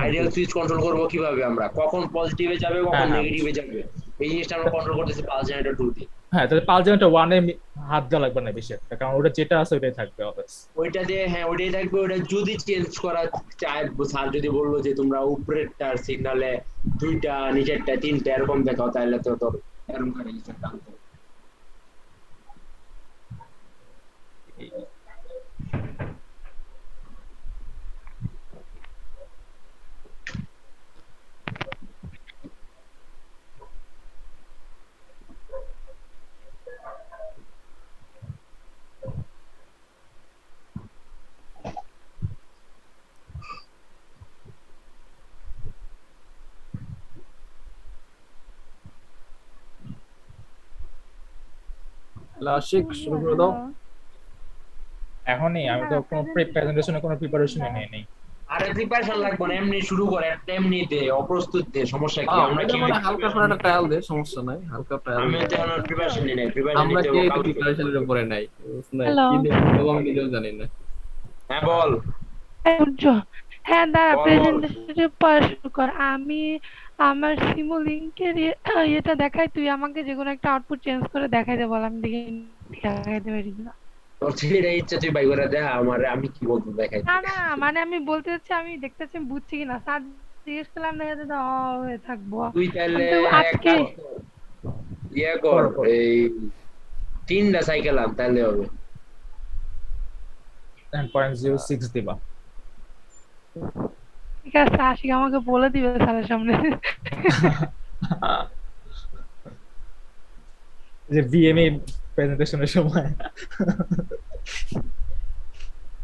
আইডিয়াল সুইচ কন্ট্রোল করবো কিভাবে আমরা, কখন পজিটিভে যাবে কখন নেগেটিভে যাবে, এই জিনিসটা আমরা কন্ট্রোল করতেছি পালস জেনারেটর 2 দিয়ে। হ্যাঁ তাহলে পালস জেনারেটর 1 এ হাত দেওয়া লাগবে না বেশি একটা, কারণ ওটা যেটা আছে ওটাই থাকবে অলওয়েজ। ওইটা দিয়ে হ্যাঁ ওইটাই থাকবে। ওটা যদি চেঞ্জ করা চায়, স্যার যদি বললো যে তোমরা উপরেরটার সিগনালে 2টা নিচেরটা 3টা এরকম দেখাও, তাহলে তো তোর এরকম করে ইফেক্ট আনতে হবে। আশিক শুরু করে দাও। এখনই আমি তো কোনো প্রেজেন্টেশনে কোনো প্রিপারেশনই নেই। আরে প্রিপারেশন লাগবে না, এমনি শুরু করে, একটা এমনি দে, অপ্রস্তুত দে, সমস্যা কি? আমরা কি মানে হালকা করে একটা ট্রায়াল দে, সমস্যা নাই, হালকা ট্রায়াল। আমি তো এখন প্রিপারেশন নেই, প্রিপারেশন আমরা নিতে কি হবে এই কালকে। প্রিপারেশনের উপরে নাই, বুঝছ না Hello. কি লিখবো আমি নিজেও জানি না। হ্যাঁ বল। সূর্য, হ্যাঁ দাঁড়া, বল। প্রেজেন্টেশনের পর শুরু কর। আমি আমার সিমু লিংকের এটা দেখাই, তুই আমাকে যে কোনো একটা আউটপুট চেঞ্জ করে দেখাই দে, বল আমি দেখে দেখাইতে পারি কিনা। তোর ছেলের ইচ্ছা তুই বাই করে দে, আমার আমি কি বলবো দেখাই। না না, মানে আমি বলতে চাচ্ছি আমি দেখতে চাচ্ছি আমি বুঝছি কিনা, স্যার জিজ্ঞেস করলাম দেখা যাচ্ছে হয়ে থাকবো। তুই তাহলে কিন্তু আজকে ইয়ে কর, কর। এই 3টা সাইকেল আন, তাহলে হবে। 10.06 দিবা। ঠিক আছে, আশিক আমাকে বলে দিবে স্যারের সামনে। যে ভিএমএ প্রেজেন্টেশনের সময়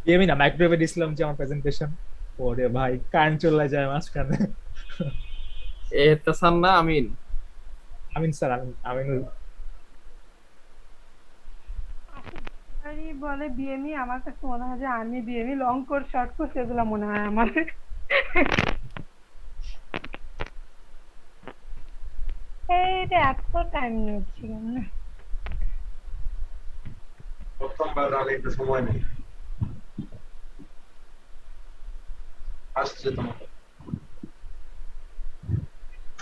ভিএমএ না মাইক্রোওয়েভে দিছিলাম যে আমার প্রেজেন্টেশন, ওরে ভাই কান চলে যায় মাঝখানে। এহতেসান না আমিন? আমিন স্যার, আমিন আর্মি বলে বিএমই, আমার কাছে মনে হয় যে army BME long course short course এগুলো মনে হয় আমার। এইটা এত টাইম নিচ্ছি কেন? প্রথমবার রানে একটু সময় নেই আসছে তোমার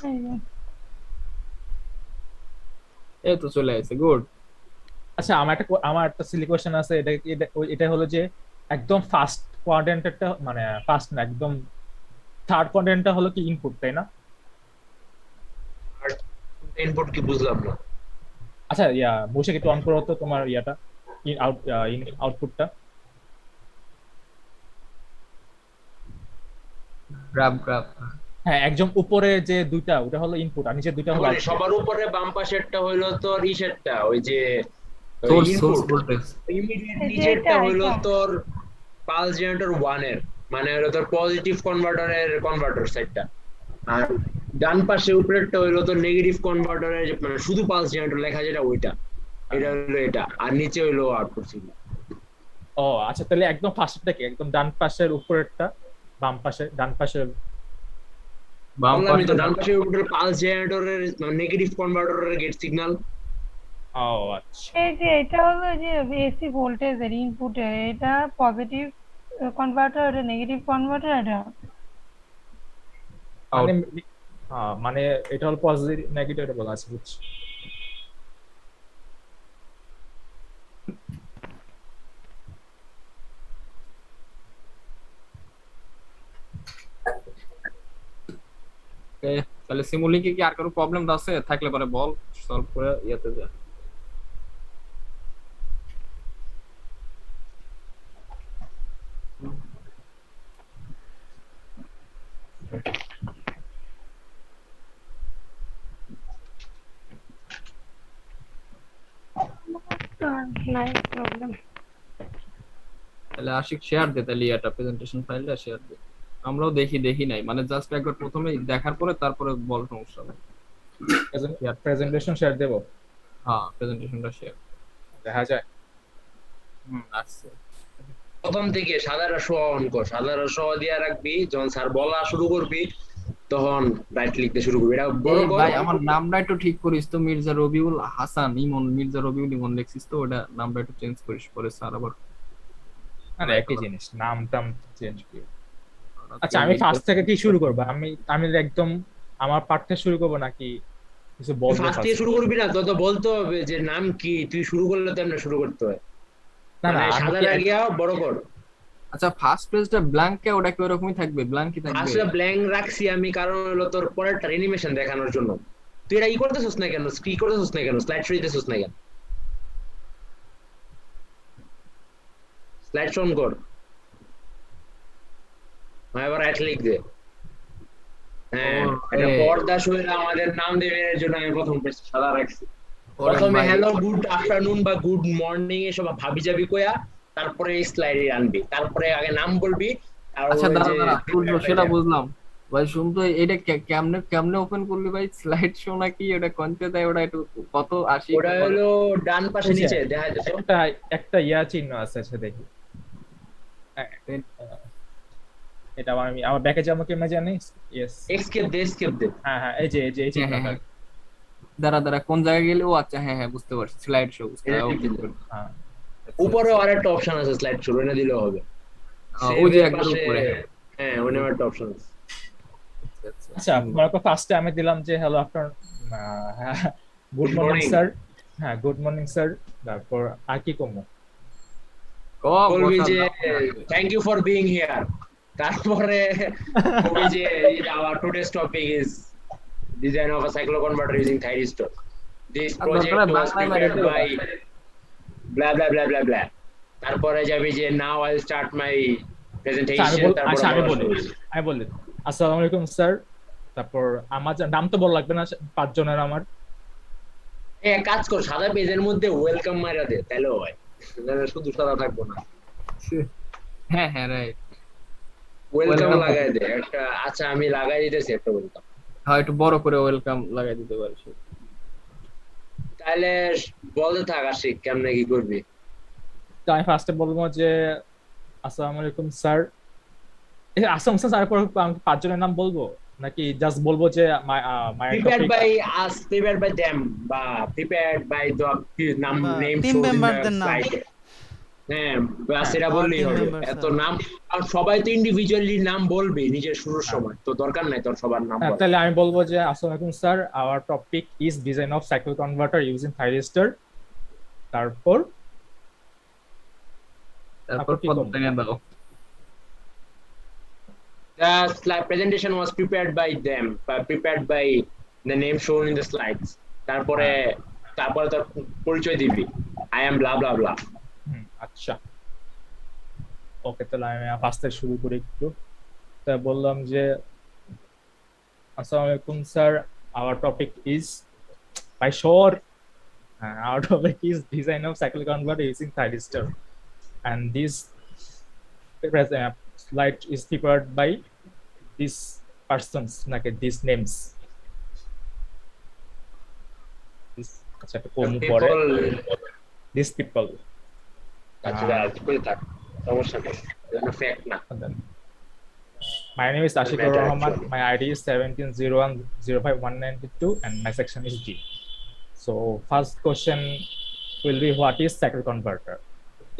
এই যে, এই তো চলে আসছে, গুড। আচ্ছা আমার একটা সিলি কোশ্চেন আছে, এটা হলো যে একদম ফার্স্ট কোয়াড্রেন্টটা মানে ফার্স্ট না, একদম থার্ড কোয়াড্রেন্টটা হলো কি ইনপুট, তাই না? আর ইনপুট কি বুঝলাম না। আচ্ছা বসে একটু অন করো তো তোমার ইয়াটা, আউটপুটটা। Grab grab. হ্যাঁ, একদম উপরে যে দুইটা ওটা হলো ইনপুট আর নিচে দুইটা হলো মানে আউটপুট। সবার উপরে বাম পাশেরটা হইলো তোর ইসেরটা, ওই যে সোর্স ইনপুট। ভোল্টেজ। ইমিডিয়েট এই যে নিচেরটা এটা, হইলো এটা। তোর পালস জেনারেটর 1 এর, মানে হলো তোর পজিটিভ কনভার্টারের কনভার্টার সাইডটা। আর ডান পাশে উপরেরটা হইলো তোর নেগেটিভ কনভার্টারের, মানে শুধু পালস জেনারেটর লেখা যেটা ওইটা, এটা হলো এটা। আর নিচে হইলো আউটপুট সিগন্যাল। ও আচ্ছা, তাহলে একদম ফার্স্টটা কি একদম ডান পাশের উপরেরটা, বাম পাশে ডান পাশের? বাম বললামই তো, পাশে ডান পাশে উপরে পালস জেনারেটরের নেগেটিভ কনভার্টারের গেট সিগন্যাল। ও আচ্ছা, এই যে এটা হলো যে এসি ভোল্টেজের ইনপুটের, এটা পজিটিভ কনভার্টার, এটা নেগেটিভ কনভার্টার, এটা মানে মানে এটা হলো পজিটিভ নেগেটিভ, এটা বলা আছে, বুঝছি। Okay, তাহলে সিমুলিংকে কি আর কোনো প্রবলেম আছে থাকলে পরে বল, সলভ করে ইয়েতে যা। নাই প্রবলেম। তাহলে আশিক শেয়ার দে, তাহলে এটা প্রেজেন্টেশন ফাইলটা শেয়ার দে। আমরাও দেখি নাই, মানে জাস্ট একবার প্রথমে দেখার পরে তারপরে বল, সমস্যা নেই। প্রেজেন্টেশন শেয়ার দেবো, হ্যাঁ, প্রেজেন্টেশনটা শেয়ার। দেখা যায়। আসছে প্রথম থেকে সাদারা শো অন কর, সাদারা শো দিয়ে রাখবি, যখন স্যার বলা শুরু করবি তখন রাইট লিখতে শুরু করবি। এটা বড় এই কর। ভাই আমার নামটা একটু ঠিক করিস তো, মির্জা রবিউল হাসান ইমন, মির্জা রবিউল ইমন লিখছিস তো, ওটা নামটা একটু চেঞ্জ করিস, পরে স্যার আবার। মানে একই জিনিস, নাম টাম চেঞ্জ করি। আচ্ছা, আমি ফার্স্ট থেকে কি শুরু করবো? আমি একদম আমার পার্ট থেকে শুরু করবো নাকি কিছু বলবো? ফার্স্ট দিয়ে শুরু করবি না, তো তো বলতে হবে যে নাম কি, তুই শুরু করলে তো আমরা শুরু করতে হয়। না না, মানে আমি সাদারা গিয়া বড় কর। আচ্ছা, ফার্স্ট পেজটা ব্ল্যাঙ্ক কে, ওটা কি ওরকমই থাকবে, ব্ল্যাঙ্কই থাকবে? আসলে ব্ল্যাঙ্ক রাখছি আমি, কারণ হলো তোর পরেরটা অ্যানিমেশন দেখানোর জন্য। তুই এটা করতেছিস না কেন, স্ক্রিন করতেছিস না কেন, স্লাইড শো দিতেছিস না কেন? স্লাইড শো অন কর। এবার রাইট ক্লিক দে। হ্যাঁ, এটা পর্দা শোয়ের আমাদের নাম দেবে, এর জন্য আমি প্রথম পেজ সাদা রাখছি। প্রথমে হ্যালো গুড আফটারনুন বা গুড মর্নিং এসব ভাবি যাবি কইয়া, তারপরে স্লাইডে আনবি, তারপরে আগে নাম বলবি। আর আচ্ছা ওই দাঁড়া যে দাঁড়া, সেটা বুঝলাম ভাই। শুন তো, এটা কেমনে কেমনে ওপেন করলি ভাই? স্লাইড শো নাকি ওটা কোনতে দেয়? ওটা একটু কত 80? ওটা হলো ডান পাশে নিচে দেখা যাচ্ছে। একটা ইয়া চিহ্ন আছে, আচ্ছা দেখি। এটা আমি আমার ব্যাকে যাবো কেমনে জানি? ইয়েস, এসকেপ দে। হ্যাঁ হ্যাঁ, এই যে এই চিহ্নটা। দাঁড়া দাঁড়া, কোন জায়গায় গেলে? ও আচ্ছা, হ্যাঁ হ্যাঁ, বুঝতে পারছি, স্লাইড শো। হ্যাঁ, উপরে আরেকটা অপশন আছে স্লাইড শো, এটা দিলেও হবে। ওই যে একবার উপরে। হ্যাঁ, ওখানে একটা অপশন আছে। আচ্ছা, মনে করো ফার্স্টে আমি দিলাম যে hello after, good morning sir. হ্যাঁ, গুড মর্নিং স্যার। তারপর আর কি কমো? বলবি যে thank you for being here. তারপরে বলবি যে our today's topic is design of a cycloconverter using thyristor. This project was prepared by blah blah blah blah blah. তারপরে যাবি যে now I'll start my presentation. আচ্ছা, আমি বলি আসসালামু আলাইকুম স্যার। তারপর আমার নাম তো বল লাগবে না, 5 জনের আমার। এক কাজ কর, সাদা পেজের মধ্যে ওয়েলকাম মারা দে, তাহলে হয়, শুধু সাদা থাকবো না। হ্যাঁ হ্যাঁ, রাইট, ওয়েলকাম লাগাই দে একটা। আচ্ছা, আমি লাগাই দিতেছি একটা ওয়েলকাম। হ্যাঁ, একটু বড় করে ওয়েলকাম লাগাই দিতে পারিস। তাহলে বলতে থাক আশিক, কেমনে কি করবি? তো আমি ফার্স্টে বলবো যে আসসালামু আলাইকুম স্যার। আসসালাম স্যার পর আমি কি পাঁচজনের নাম বলবো নাকি জাস্ট বলবো যে মাই prepared by us, prepared by them, বা prepared by the নাম বা name team shown in member the দের নাম। slide. হ্যাঁ বাস হ্যাঁ, এটা our বললেই team হবে। members, এত হ্যাঁ। নাম আর সবাই তো ইন্ডিভিজুয়ালি নাম বলবে নিজের শুরুর সময়, তো দরকার নাই তোর সবার নাম বলা। তাহলে আমি বলবো যে আসসালামু আলাইকুম sir, our topic is design of cycle converter using thyristor. তারপর তারপর কি পদ করবো? ভেঙে দাও। The slide presentation was prepared by them, prepared by the name shown in the slides. তারপরে তোর পরিচয় দিবি, I am blah blah blah. আচ্ছা ওকে, তাহলে আমি ফার্স্টে শুরু করি একটু। তা বললাম যে আসসালামু আলাইকুম স্যার, আওয়ার টপিক ইজ বাই শোর our topic is design of cycle converter using thyristor, and this slide is prepared by these persons, like these names. This আচ্ছা একটা কম পরে these people. আচ্ছা কই থাক, সমস্যা নেই, এটা ফ্যাক্ট না। And then, my name is Ashikur Rahman. My ID is 1701059192 and my section is G. So first question will be, what is cycle converter?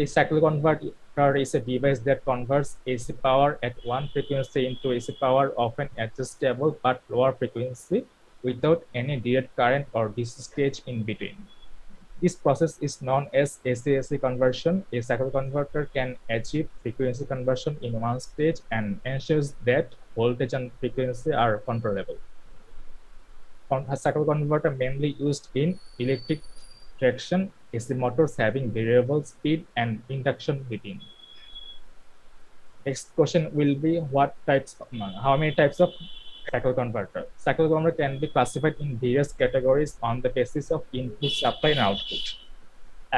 A cycle converter is a device that converts AC power at one frequency into AC power of an adjustable but lower frequency without any direct current or DC stage in between. This process is known as AC-AC conversion. A cycle converter can achieve frequency conversion in one stage and ensures that voltage and frequency are controllable. A cycle converter mainly used in electric traction AC motors having variable speed and induction heating. Next question will be, how many types of cycle converter? Cycle converter can be classified in various categories on the basis of input supply and output.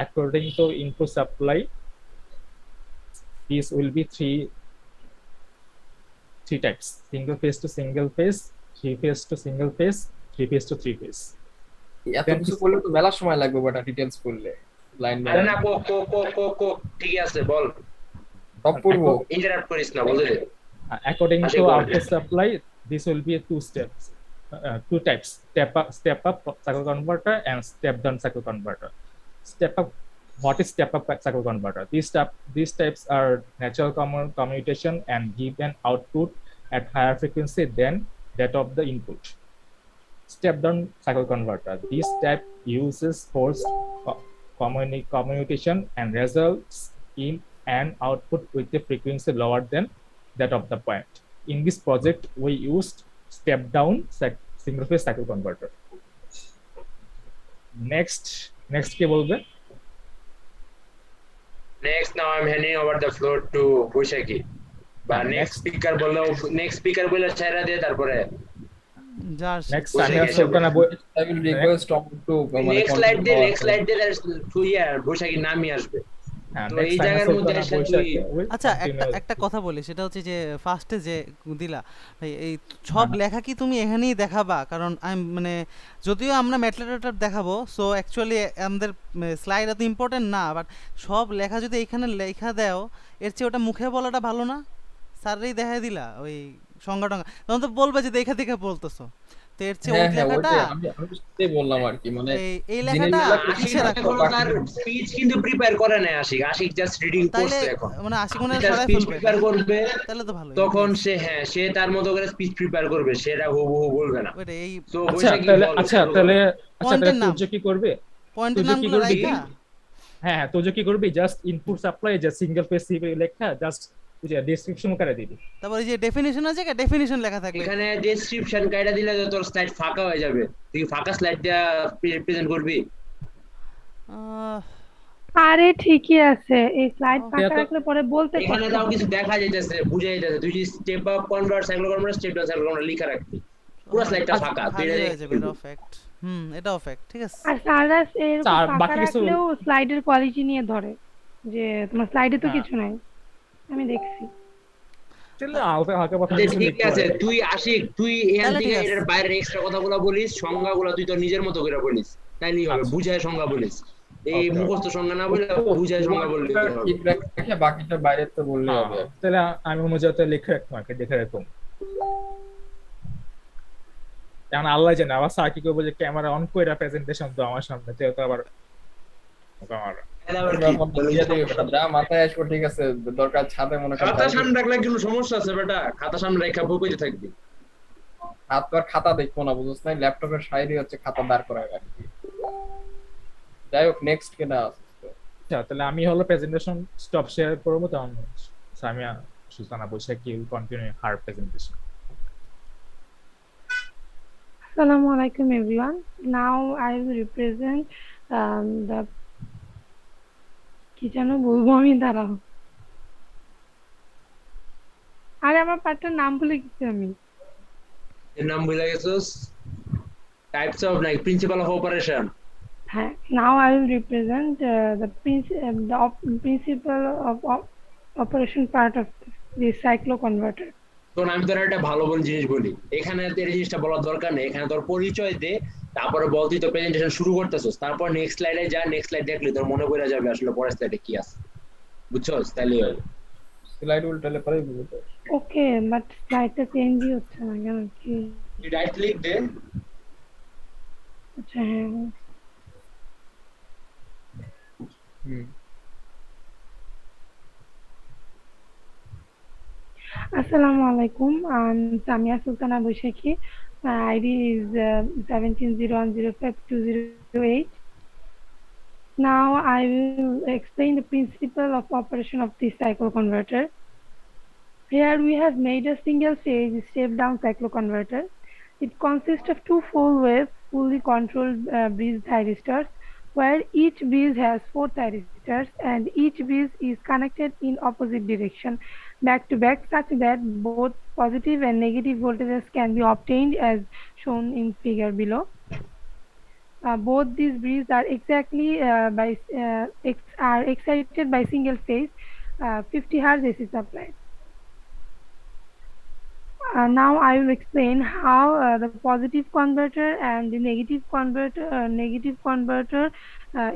According to input supply, these will be three types: single phase to single phase, three phase to single phase, three phase to three phase. এত কিছু করলে তো মেলা সময় লাগবে but details করলে line আরে না কো ঠিক আছে বল, সব পড়বো। ইন্টারাপ্ট করিস না, বলে দে। According Actually, to go output ahead. supply, this will be two types: step up cycle converter and step down cycle converter. What is step up cycle converter? These types are natural commutation and give an output at higher frequency than that of the input. Step down cycle converter, this type uses forced commutation and results in an output with a frequency lower than that of the point. In this project, we used step down single phase cycle converter. Next কি বলবে? Next, now I'm handing over the floor to Bushaki. বা next speaker বলে ছেড়ে দিয়ে তারপরে যার Next বসে আমি গেছে। Sultana I will request Tom to next slide দিয়ে বৈশাখী নামই আসবে। তো এই জায়গার মধ্যে এসে আচ্ছা একটা কথা বলি, সেটা হচ্ছে যে ফার্স্টে যে দিলা ভাই, এই সব লেখা কি তুমি এখানেই দেখাবা? কারণ মানে যদিও আমরা ম্যাটলেটার দেখাবো, সো অ্যাকচুয়ালি আমাদের স্লাইড এত ইম্পর্টেন্ট না, বাট সব লেখা যদি এখানে লেখা দাও, এর চেয়ে ওটা মুখে বলাটা ভালো না? স্যারই দেখাই দিলা ওই সংজ্ঞা টঙ্গা, তখন তো বলবে যে দেখা দেখা বলতেছো, তো এর চেয়ে ওই লেখাটা আমি সেটাই বললাম আর কি, মানে এই লেখাটা আশিক এখনো তার স্পিচ কিন্তু প্রিপেয়ার করে নাই। আশিক জাস্ট রিডিং তাহলে করছে এখন, মানে আশিক মনে তার সরাই স্পিচ ফেলবে, প্রিপেয়ার করবে তাহলে তো ভালো। তখন সে তার মতো করে স্পিচ প্রিপেয়ার করবে, সেটা হুবহু বলবে না। ওইটা এই তো তাহলে পয়েন্টের নাম, তুই কি করবে? পয়েন্টের তুই কি নামগুলো করবি? রাইখা হ্যাঁ, তুই কি করবি? জাস্ট ইনপুট সাপ্লাই যে সিঙ্গেল ফেজ লেখা জাস্ট তুই ডেসক্রিপশন করে দিবি। তারপর এই যে ডেফিনিশন আছে, ডেফিনিশন লেখা থাকবে এখানে ডেসক্রিপশন কাইটা দিলে তো তোর স্লাইড ফাঁকা হয়ে যাবে। তুই ফাঁকা স্লাইড দিয়া প্রেজেন্ট করবি। আরে ঠিকই আছে, এই স্লাইড ফাঁকা রাখলে পরে বলতে এখানে তাও কিছু দেখা যাইতেছে, বুঝা যাইতেছে। তুই যদি step up convert cycle convert step down cycle convert লেখা রাখবি, পুরো স্লাইডটা ফাঁকা। তুই খালি এটা হয়ে যাবে, এটাও ফ্যাক্ট। এটাও ফ্যাক্ট, ঠিক আছে। আর সারা এরকম আর ফাঁকা বাকি কিছু- রাখলেও স্লাইডের কোয়ালিটি নিয়ে ধরে, যে তোমার স্লাইডে তো কিছু নাই, আমি দেখছি। চলে হালকা হালকা কথা ঠিক আছে, তুই আশিক তুই এখান তাহলে থেকে ঠিক আছে। এর বাইরে এক্সট্রা কথাগুলো বলিস, সংজ্ঞাগুলো তুই তোর নিজের মতো করে বলিস, তাইলেই হবে। বুঝায় সংজ্ঞা বলিস, এই Okay. মুখস্থ সংজ্ঞা না বলে বুঝায় সংজ্ঞা বললে হবে। ঠিক রেখে বাকিটা বাইরে তো বললেই হবে। তাহলে আমি অনুযায়ী লিখে রাখবো আর কি, দেখে রাখুন। এখন আল্লাহ জানে আবার স্যার কি করবো যে ক্যামেরা অন করে প্রেজেন্টেশন তো আমার সামনে, তো আবার আমার এটা আবার কি? বলে দিয়ে দিবি বেটা, যা মাথায় আসবো ঠিক আছে, দরকার ছাদে মনে কর খাতা সামনে রাখলে কোনো সমস্যা আছে বেটা? খাতা সামনে রেখা বই কইতে থাকবি। হাত পর খাতা দেখবো না, বুঝছ না? ল্যাপটপের সাইডে হচ্ছে খাতা দাঁড় করায় রাখবি। যাই হোক, নেক্সট কে না আছে? আচ্ছা, তাহলে আমি হলো প্রেজেন্টেশন স্টপ শেয়ার করবো, তখন সামিয়া সুলতানা বসে কি will continue her presentation. Assalamu alaikum everyone. Now I will represent the কি যেন বলবো আমি, দাঁড়াও, আরে আমার পার্টটার নাম ভুলে গেছি আমি। এর নাম ভুলে গেছস? Types of like principle of operation. হ্যাঁ, now I will represent the principle of operation part of the cycloconverter. তখন আমি তোর একটা ভালো বল জিনিস বলি, এখানে এই জিনিসটা বলার দরকার নেই, এখানে তোর পরিচয় দে, তারপরে বল তুই তো প্রেজেন্টেশন শুরু করতেছস, তারপর নেক্সট স্লাইডে যা, নেক্সট স্লাইড দেখলি তোর মনে পড়ে যাবে আসলে পরের স্লাইডে কি আছে, বুঝছস? তাইলে হবে। স্লাইড উল্টালে পরেই বুঝতে। ওকে, বাট স্লাইডটা চেঞ্জই হচ্ছে না কেন কি? তুই রাইট ক্লিক দে। আচ্ছা, হ্যাঁ। Assalamu alaikum. I'm Samia Sultana Boishaki. My ID is 1701052008. Now I will explain the principle of operation of this cycloconverter. Here we have made a single phase step-down cycloconverter. It consists of two full-wave, fully controlled bridge thyristors, where each bridge has 4 thyristors and each bridge is connected in opposite direction, back to back, such that both positive and negative voltages can be obtained as shown in figure below. Both these bridges are are excited by single phase 50 Hz AC supply. Now I will explain how the positive converter and the negative converter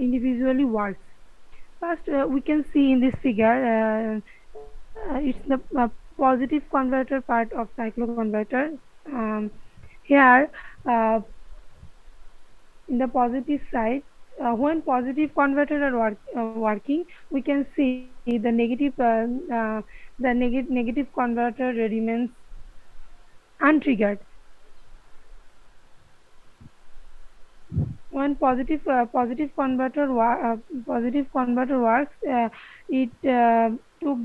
individually works. First, we can see in this figure, it's the positive converter part of cycloconverter. Here, in the positive side, when positive converter are working, we can see the negative converter remains untriggered. When positive converter works, it took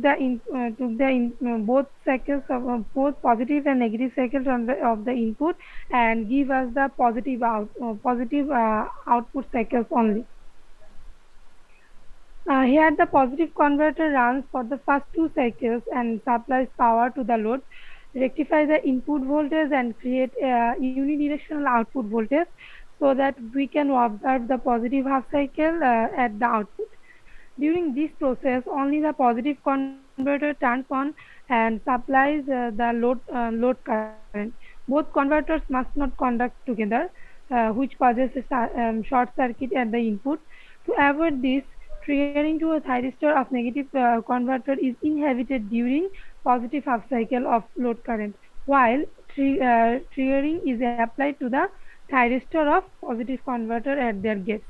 both cycles of both positive and negative cycles of the input and give us the positive output cycles only. Here the positive converter runs for the first 2 cycles and supplies power to the load, rectify the input voltage and create a unidirectional output voltage, so that we can observe the positive half cycle at the output. During this process, only the positive converter turns on and supplies the load current. Both converters must not conduct together, which causes a short circuit at the input. To avoid this, triggering to a thyristor of negative converter is inhibited during positive half cycle of load current, while triggering is applied to the thyristor of positive converter at their gates.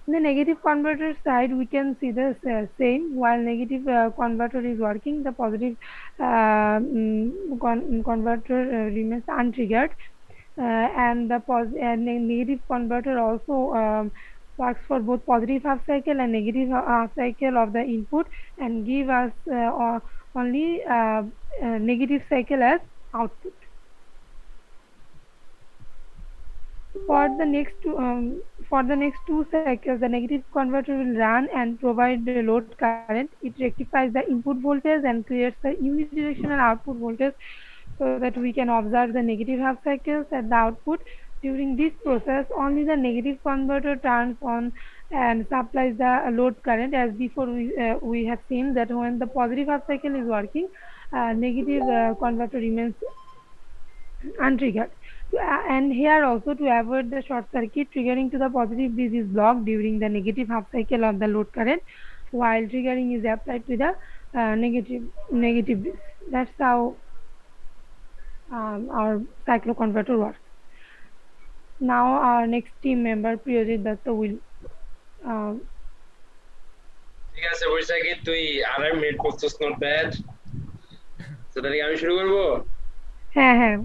In the negative converter side, we can see the same. While negative converter is working, the positive converter remains untriggered, and the negative converter also works for both positive half cycle and negative half cycle of the input and give us only negative cycle as output. For the next 2 cycles, the negative converter will run and provide the load current. It rectifies the input voltage and creates the unidirectional output voltage, so that we can observe the negative half cycles at the output. During this process, only the negative converter turns on and supplies the load current. As before, we have seen that when the positive half cycle is working, negative converter remains untriggered. To And here also to avoid the short circuit, triggering to the positive bridge is blocked during the negative half cycle of the load current, while triggering is applied to the negative bridge. That's how our cycloconverter works. Now our next team member Priyojit Datta will ঠিক আছে বৈশাখী তুই 2.5 minute পড়ছিস not bad তো তাহলে আমি শুরু করব হ্যাঁ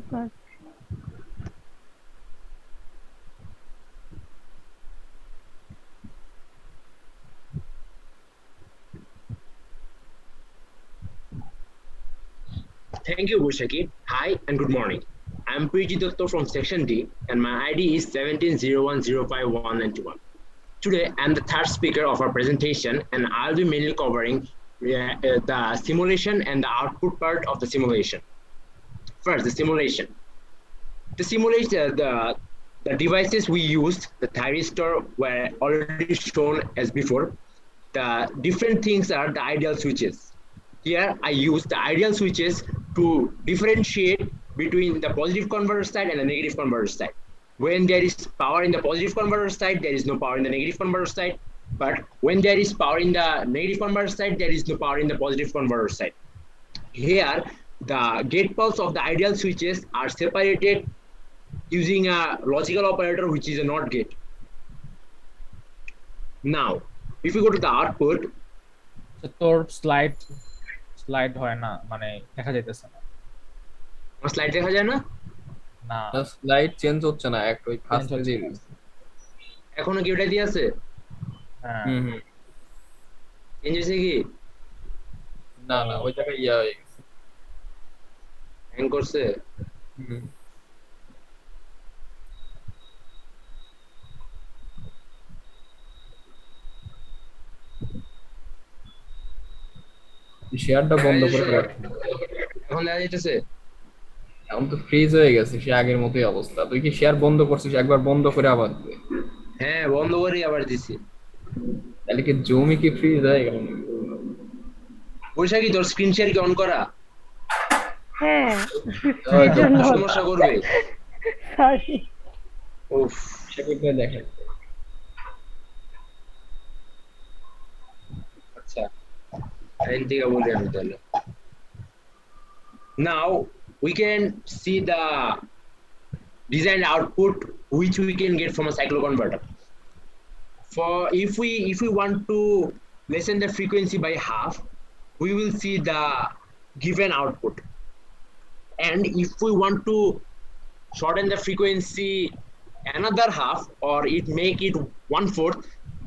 Thank you, Boishaki. Hi and good morning. I'm Priji Dotto from Section D, and my ID is 1701051191. Today, I'm the third speaker of our presentation, and I'll be mainly covering the simulation and the output part of the simulation. First, the simulation. The simulation, the devices we used, the thyristor, were already shown as before. The different things are the ideal switches. Here, I use the ideal switches to differentiate between the positive converter side and the negative converter side. When there is power in the positive converter side, there is no power in the negative converter side. But when there is power in the negative converter side, there is no power in the positive converter side. Here, the gate pulse of the ideal switches are separated using a logical operator, which is a NOT gate. Now, if we go to the output, তোর slide হয় না, মানে দেখা যাইতেছে না। আমার slide দেখা যায় না? না, স্লাইড চেঞ্জ হচ্ছে না, একটা ওই ফার্স্ট পেজে এখনো কি ওটা দিয়ে আছে? হ্যাঁ চেঞ্জ হয়েছে কি? না ওই জায়গায় ইয়া হয়ে গেছে, হ্যাং করছে। শেয়ারটা বন্ধ করে রাখ। এখন দেখা যাইতেছে? এখন তো ফ্রিজ হয়ে গেছে, সে আগের মতোই অবস্থা। তুই কি শেয়ার বন্ধ করছিস? একবার বন্ধ করে আবার দে। হ্যাঁ, বন্ধ করে আবার দিছি। তাহলে কি জমি কি ফ্রিজ হয়ে গেল? বৈশাখী, তোর স্ক্রিন শেয়ার কি অন করা? হ্যাঁ সমস্যা করবে। সরি উফ, সেটা দেখেন। আচ্ছা, এখান থেকে বলি আমি তাহলে। Now we can see the designed output which we can get from a cycloconverter. For if we want to lessen the frequency by half, we will see the given output. And if we want to shorten the frequency another half, or it make it 1/4,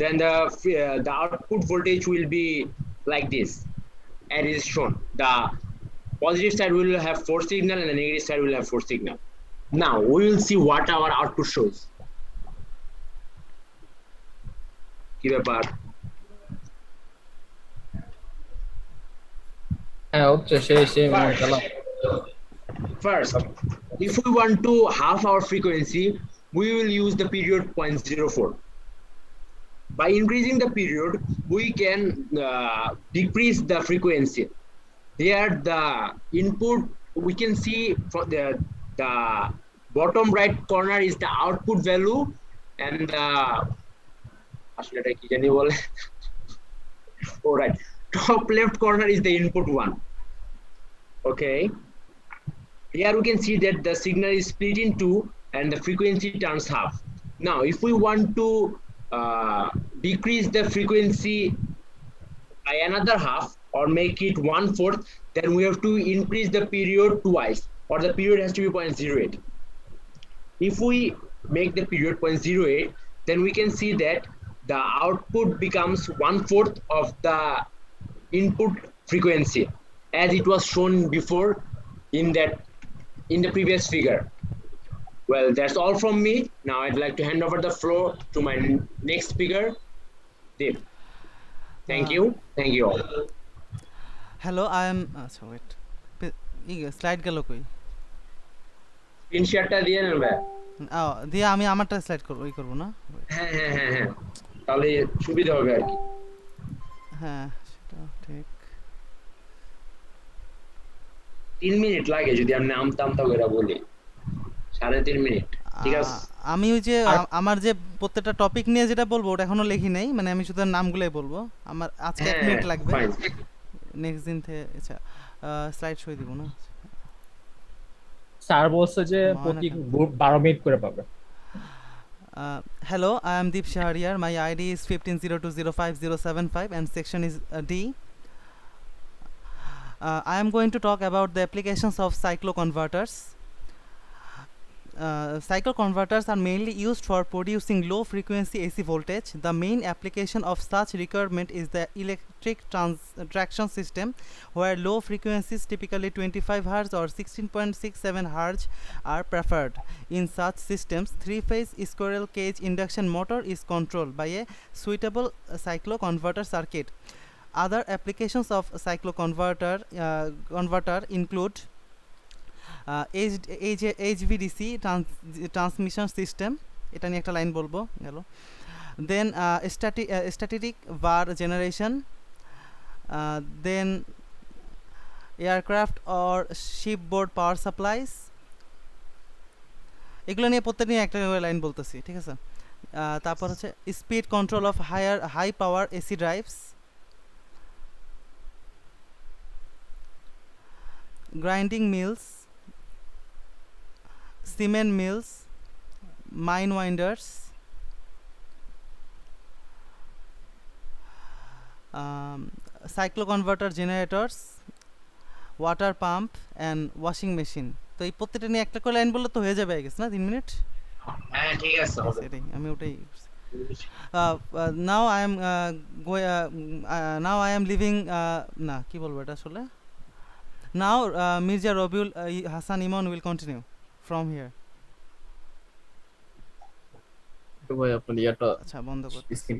then the output voltage will be like this, as is shown. The positive side will have 4 signal and the negative side will have 4 signal. Now we will see what our output shows. কি ব্যাপার? হ্যাঁ হচ্ছে সেই মানে চালা। First, if we want to half our frequency, we will use the period 0.04. By increasing the period, we can decrease the frequency. Here, the input, we can see for the bottom right corner is the output value, and the alright, top left corner is the input one. Okay. Here we can see that the signal is split in two and the frequency turns half. Now, if we want to decrease the frequency by another half or make it 1/4, then we have to increase the period twice, or the period has to be 0.08. If we make the period 0.08, then we can see that the output becomes 1/4 of the input frequency, as it was shown before in the previous figure. Well, that's all from me. Now I'd like to hand over the floor to my next speaker, Dev. Thank you all. Hello, I am wait, slide গেল কই? Screen শেয়ারটা দিয়ে নেন ভাই। দিয়ে আমি আমারটা slide করব না? হ্যাঁ, তাহলে সুবিধা হবে আর কি। হ্যাঁ, সেটা ঠিক। 3 মিনিট লাগে যদি আমি আমতা করে বলি। 3.5 মিনিট ঠিক আছে আমি ওই যে আর- আমার যে প্রত্যেকটা টপিক নিয়ে যেটা বলবো ওটা এখনো লিখি নাই, মানে আমি শুধু নামগুলোই বলবো। আমার আজকে 1 মিনিট লাগবে, ফাইন নেক্সট দিন থেকে আচ্ছা স্লাইড শো দিব না। স্যার বলছে যে মনে প্রতি থাকে। গ্রুপ 12 মিনিট করে পাবে। Hello, I am Deep Shahriar. My ID is 15020505 and section is D. I am going to talk about the applications of cycloconverters. Cycloconverters are mainly used for producing low frequency AC voltage. The main application of such requirement is the electric traction system, where low frequencies, typically 25 Hz or 16.67 Hz, are preferred. In such systems, three-phase squirrel cage induction motor is controlled by a suitable cycloconverter circuit. Other applications of converter include HVDC transmission system, এটা নিয়ে একটা line বলবো গেল। দেন static var generation, then aircraft or shipboard power supplies। এগুলো নিয়ে প্রত্যেক নিয়ে একটা লাইন বলতেছি, ঠিক আছে। তারপর হচ্ছে speed control of high power AC drives, grinding mills, cement mills, mine winders, cycloconverter generators, water pump and washing machine। তো এই প্রত্যেকটা নিয়ে একটা করে লাইন বললে তো হয়ে যাবে আই গেস না 3 মিনিট। হ্যাঁ ঠিক আছে সেটাই আমি ওটাই now I am now I am living না কি বলবো এটা আসলে। Now Mirza Rabiul Hassan Iman will continue from here. তো ভাই আপনার ইয়াটা আচ্ছা বন্ধ কর। স্ক্রিন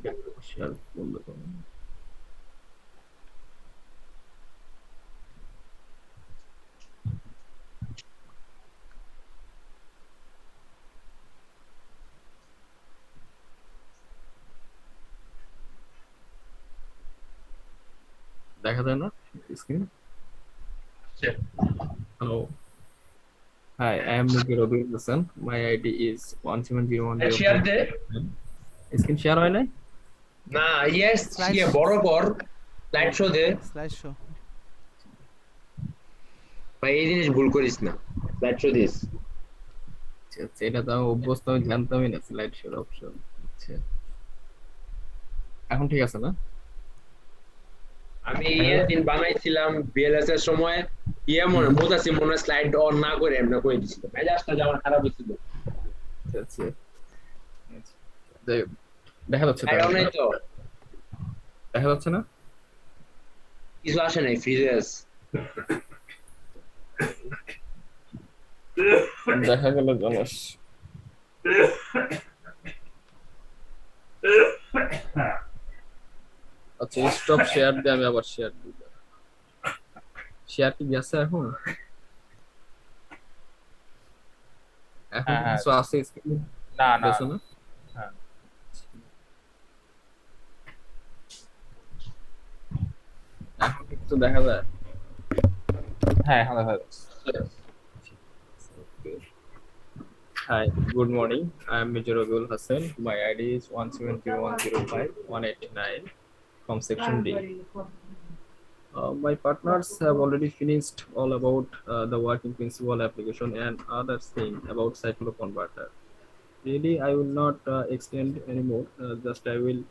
শেয়ার বন্ধ করুন। দেখা যায় না screen? Hello. Hi, I am Mr. Rabiul Hassan. My ID is 170105. Share দে স্ক্রিন শেয়ার হয় নাই? না ইয়েস Slide ইয়ে show. বড় কর স্লাইড শো দে Slide show. ভাই এই জিনিস ভুল করিস না স্লাইড শো দিস আচ্ছা এটা তো আমি অভ্যস্ত, আমি জানতামই না স্লাইড শোর অপশন। আচ্ছা এখন ঠিক আছে না? আমি দিন বানাইছিলাম বিএলএস এর সময় মনে মোতাসি মনে স্লাইড অন না করে এমনি করে দিছিল মেজাজটা যেমন খারাপ হয়েছিল আচ্ছা যাই হোক, দেখা যাচ্ছে তো? এখন নাই তো দেখা যাচ্ছে না? কিছু আসে নাই ফ্রিজেস দেখা গেল জানাস। আচ্ছা স্টপ শেয়ার দিয়ে আমি আবার শেয়ার দিব। শেয়ার কি গেছে এখন? এখন হ্যাঁ, কিছু আছে স্ক্রিনে না না গেছে না? হ্যাঁ। এখন কিছু দেখা যায়? হ্যাঁ এখন দেখা যাচ্ছে। Hi, good morning. I am Major Rabiul Hassan. My ID is 170105189 from section D. My partners have already finished all about the working principle, application, and other thing about cycloconverter. Really, I will not extend anymore. Just I will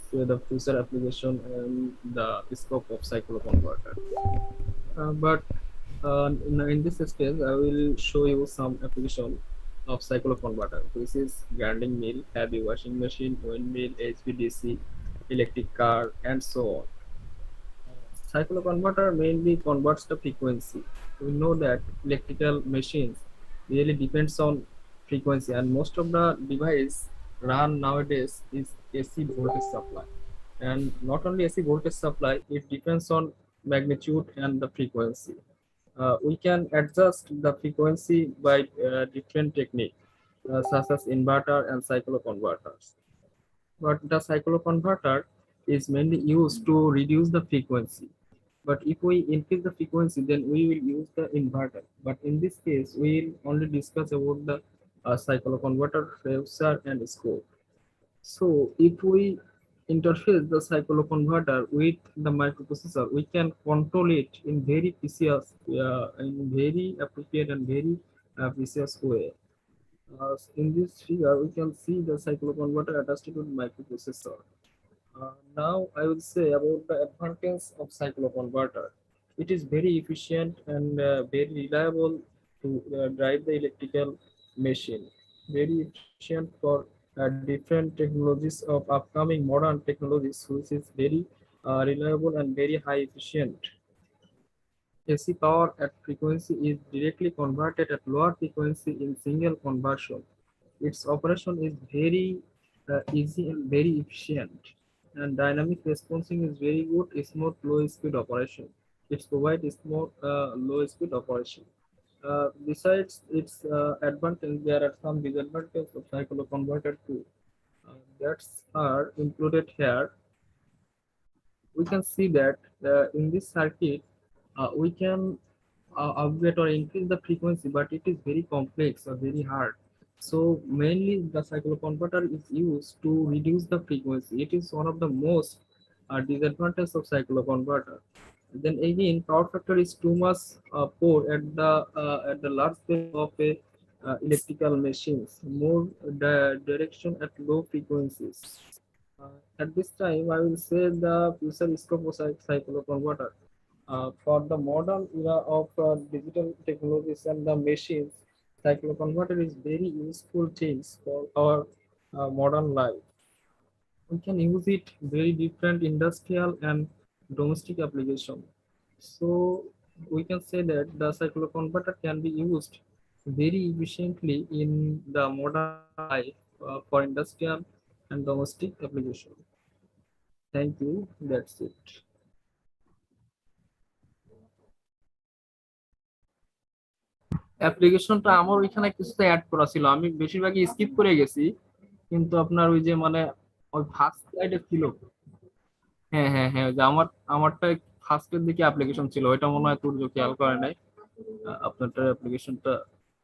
say the future application and the scope of cycloconverter. But in this stage, I will show you some application of cycloconverter, which is grinding mill, heavy washing machine, windmill, HVDC, electric car, and so on. Cycloconverter mainly converts the frequency. We know that electrical machines really depends on frequency, and most of the device run nowadays is AC voltage supply. And not only AC voltage supply, it depends on magnitude and the frequency. We can adjust the frequency by different technique such as inverter and cycloconverters. But the cycloconverter is mainly used to reduce the frequency. But if we increase the frequency, then we will use the inverter. But in this case, we will only discuss about the cycloconverter, fusor, and scope. So if we interface the cycloconverter with the microprocessor, we can control it in very precise, in very appropriate and very precise way. In this figure, we can see the cycloconverter attached to the microprocessor. Now I will say about the advantage of cycloconverter. It is very efficient and very reliable to drive the electrical machine. Very efficient for different technologies of upcoming modern technologies, which is very reliable and very high efficient. AC power at frequency is directly converted at lower frequency in single conversion. Its operation is very easy and very efficient, and dynamic responding is very good. Smooth low speed operation. It provides smooth low speed operation. Besides its advantage, there are some disadvantages of cycloconverter too. That's are included here. We can see that in this circuit, we can upgrade or increase the frequency, but it is very complex or very hard. So mainly the cycloconverter is used to reduce the frequency. It is one of the most disadvantages of cycloconverter. Then again, power factor is too much poor at the large scale of a electrical machines. More direction at low frequencies. At this time, I will say the future scope of cycloconverter. For the modern era of digital technologies and the machines, cycloconverter is very useful things for our modern life. We can use it very different industrial and domestic application. So we can say that the cycloconverter can be used very efficiently in the modern life for industrial and domestic application. Thank you. That's it. অ্যাপ্লিকেশনটা আমার ওইখানে কিছুটা add করা ছিল, আমি বেশিরভাগই skip করে গেছি, কিন্তু আপনার ওই যে মানে ওই ফার্স্ট স্লাইডে ছিল। হ্যাঁ হ্যাঁ হ্যাঁ, ওই যে আমারটা ফার্স্টের দিকে অ্যাপ্লিকেশন ছিল, ওইটা মনে হয় তুর্য খেয়াল করে নাই। আপনারটা অ্যাপ্লিকেশনটা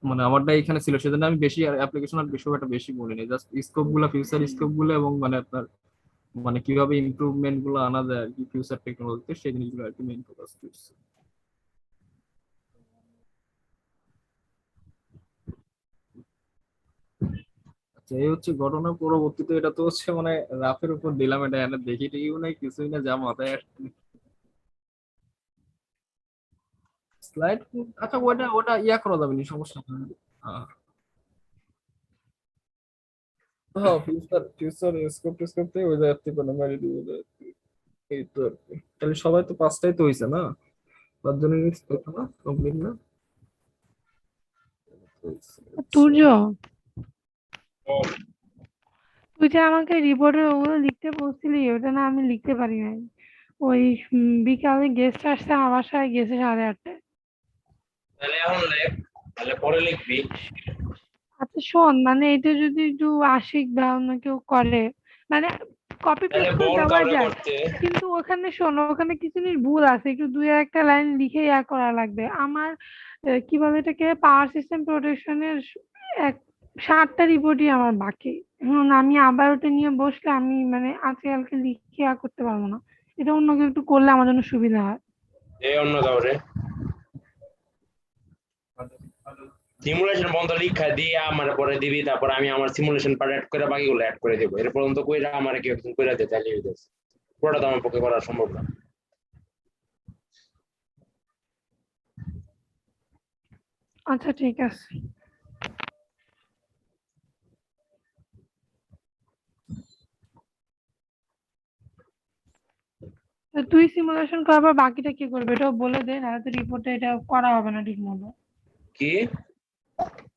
মানে আমারটা এখানে ছিল, সেজন্য আমি বেশি অ্যাপ্লিকেশন আর বিষয়টা বেশি বলিনি, জাস্ট স্কোপ গুলো, ফিউচার স্কোপ গুলো, এবং মানে আপনার মানে কিভাবে ইমপ্রুভমেন্ট গুলো আনা যায় আর কি ফিউচার টেকনোলজিতে, সেই জিনিসগুলো আর কি মেইন ফোকাস করছি। এই হচ্ছে ঘটনা। পরবর্তীতে এটা তো হচ্ছে মানে রাফের উপর দিলাম, এটা এনে দেখি টেকিও নাই, কিছুই না, যা মাথায় স্লাইড। আচ্ছা ওটা ওটা ইয়া করা যাবে না, সমস্যা নেই। হ্যাঁ ফিউচার ফিউচার স্কোপ টেস্কোপ থেকে ওই জায়গা থেকে মেরে দিব। এই তো আর কি। তাহলে সবাই তো পাঁচটাই তো হয়েছে না, 5 জনের না কমপ্লিট না। তুর্য, তুই যে আমাকে রিপোর্টে ওগুলো লিখতে বলছিলি, ওটা না আমি লিখতে পারি নাই। ওই বিকালে গেস্ট আসছে আমার বাসায়, গেছে 8:30টায়। তাহলে এখন লেখ, তাহলে পরে লিখবি। আচ্ছা শোন, মানে এটা যদি একটু আশিক বা অন্য কেউ করে, মানে কপি তাহলে পেস্ট করে বল দেওয়া কাউরে যায়, করতে। কিন্তু ওখানে শোনো, ওখানে কিছু জিনিস ভুল আছে, একটু 2-1টা লাইন লিখে করা লাগবে আমার। কি বলে এটাকে, পাওয়ার সিস্টেম প্রোটেকশনের 7টা রিপোর্টই আমার বাকি। এখন আমি আবার ওটা নিয়ে বসলে আমি মানে আজকে কালকে লিখে করতে পারবো না। এটা অন্য কেউ একটু করলে আমার জন্য সুবিধা হয়। এই অন্য কাউরে সিমুলেশন বন্ধ লিখা দিয়ে আমার পরে দিবি, তারপর আমি আমার সিমুলেশন পার্ট অ্যাড করে বাকিগুলো অ্যাড করে দেবো। এর পর্যন্ত কইরা আমার কেউ একজন কইরা দে, তাহলে হয়ে যাচ্ছে। পুরোটা তো আমার পক্ষে করা সম্ভব না। আচ্ছা ঠিক আছে। তো তুই সিমুলেশন করার পর বাকিটা কি করবে এটাও বলে দে, নাহলে তো রিপোর্টে এটা করা হবে না ঠিক মতো। কি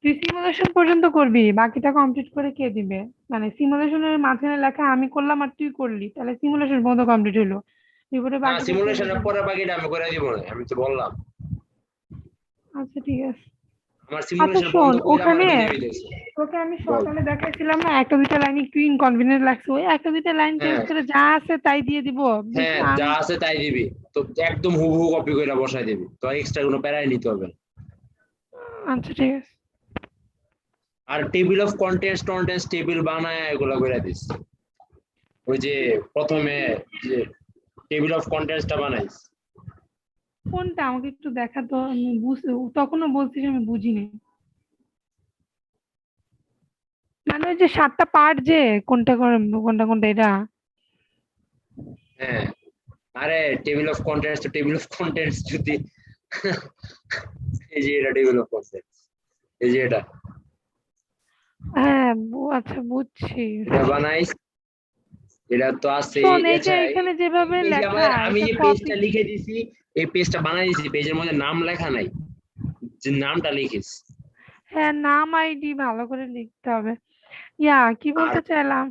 তুই সিমুলেশন পর্যন্ত করবি, বাকিটা কমপ্লিট করে কে দিবে? মানে সিমুলেশনের মাঝখানে লেখা আমি করলাম আর তুই করলি, তাহলে সিমুলেশন পর্যন্ত কমপ্লিট হলো, রিপোর্টে না, বাকিটা কে সিমুলেশনের দিবে? পরে বাকিটা আমি করে দিব, আমি তো বললাম। আচ্ছা ঠিক আছে। আমার আচ্ছা সিমুলেশন শোন, বন্ধ করে আমার ওখানে বুঝাই দিতেছে। তোকে আমি বল। সকালে দেখাইছিলাম না, একটা দুইটা লাইন একটু ইনকনভিনিয়েন্ট লাগছে, ওই একটা দুইটা লাইন চেঞ্জ হ্যাঁ করে যা আছে তাই দিয়ে দিব। হ্যাঁ, যা আছে তাই দিবি, তো একদম হুবহু কপি করে বসাই দিবি, তো এক্সট্রা কোনো প্যারাই নিতে হবে না। আচ্ছা ঠিক আছে। আর টেবিল অফ কন্টেন্টস টেবিল বানায় এগুলা করে দিস। ওই যে প্রথমে যে টেবিল অফ কন্টেন্টসটা বানাইস, কোনটা আমাকে একটু দেখা তো, আমি তখনও বলছিস আমি বুঝিনি। মানে ওই যে 7টা পার্ট, যে কোনটা কোনটা কোনটা এটা। হ্যাঁ আরে টেবিল অফ কন্টেন্টস, তো টেবিল অফ কন্টেন্টস যদি এই যে এটা টেবিল অফ কন্টেন্টস, এই যে এটা হ্যাঁ আচ্ছা বুঝছি। এটা বানাইস, এটা তো আছে। শোন, এইটা আচ্ছা এখানে যেভাবে এই যে লেখা আমি এটা যে কপি। পেজটা লিখে দিছি, এই পেজটা বানাই দিছি, পেজের মধ্যে নাম লেখা নাই, যে নামটা লিখিস। হ্যাঁ, নাম আইডি ভালো করে লিখতে হবে। কি আর বলতে চাইলাম,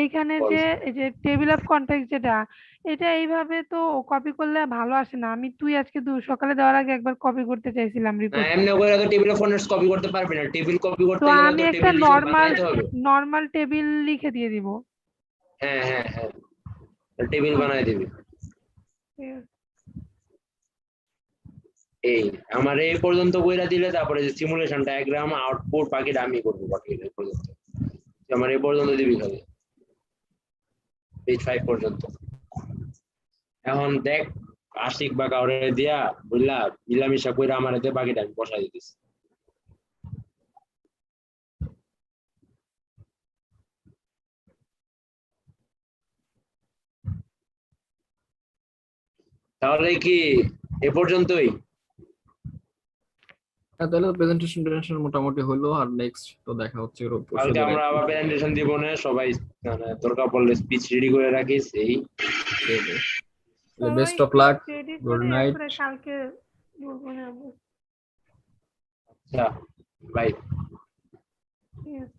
এইখানে বল, যে এই যে টেবিল অফ কন্টেক্ট যেটা, এটা এইভাবে তো কপি করলে ভালো আসে না। তুই আজকে সকালে দেওয়ার আগে একবার কপি করতে চাইছিলাম না রিপোর্টটা। এমনি করে তো টেবিল অফ কন্টেন্টস কপি করতে পারবি না, টেবিল কপি তো করতে গেলে আমি তো একটা টেবিল হিসেবে নর্মাল বানাইতে হবে। নর্মাল টেবিল লিখে দিয়ে দিব। হ্যাঁ হ্যাঁ হ্যাঁ, টেবিল বানাই দিবি। ঠিক আছে। এই আমার এই পর্যন্ত বইরা দিলে তারপরে যে সিমুলেশন ডায়াগ্রাম আউটপুট বাকিটা আমি করবো, বাকি এই পর্যন্ত আমার এই পর্যন্ত দিবি খালি, পেজ 5 পর্যন্ত। এখন দেখ আশিক বা কাউরে দিয়া বুঝলা মিলামিশা কইরা আমার এতে বাকিটা আমি বসাই দিতেছি। তাহলে কি এ পর্যন্তই? হ্যাঁ, তাহলে প্রেজেন্টেশন মোটামুটি হলো, আর নেক্সট তো দেখা হচ্ছে কালকে আমরা আবার প্রেজেন্টেশন দিব না, সবাই মানে দরকার পড়লে স্পিচ রেডি করে রাখিস। এই best of luck, ready good করে নাইট। এরপরে কালকে বলবো না। আচ্ছা বাই। ঠিক আছে।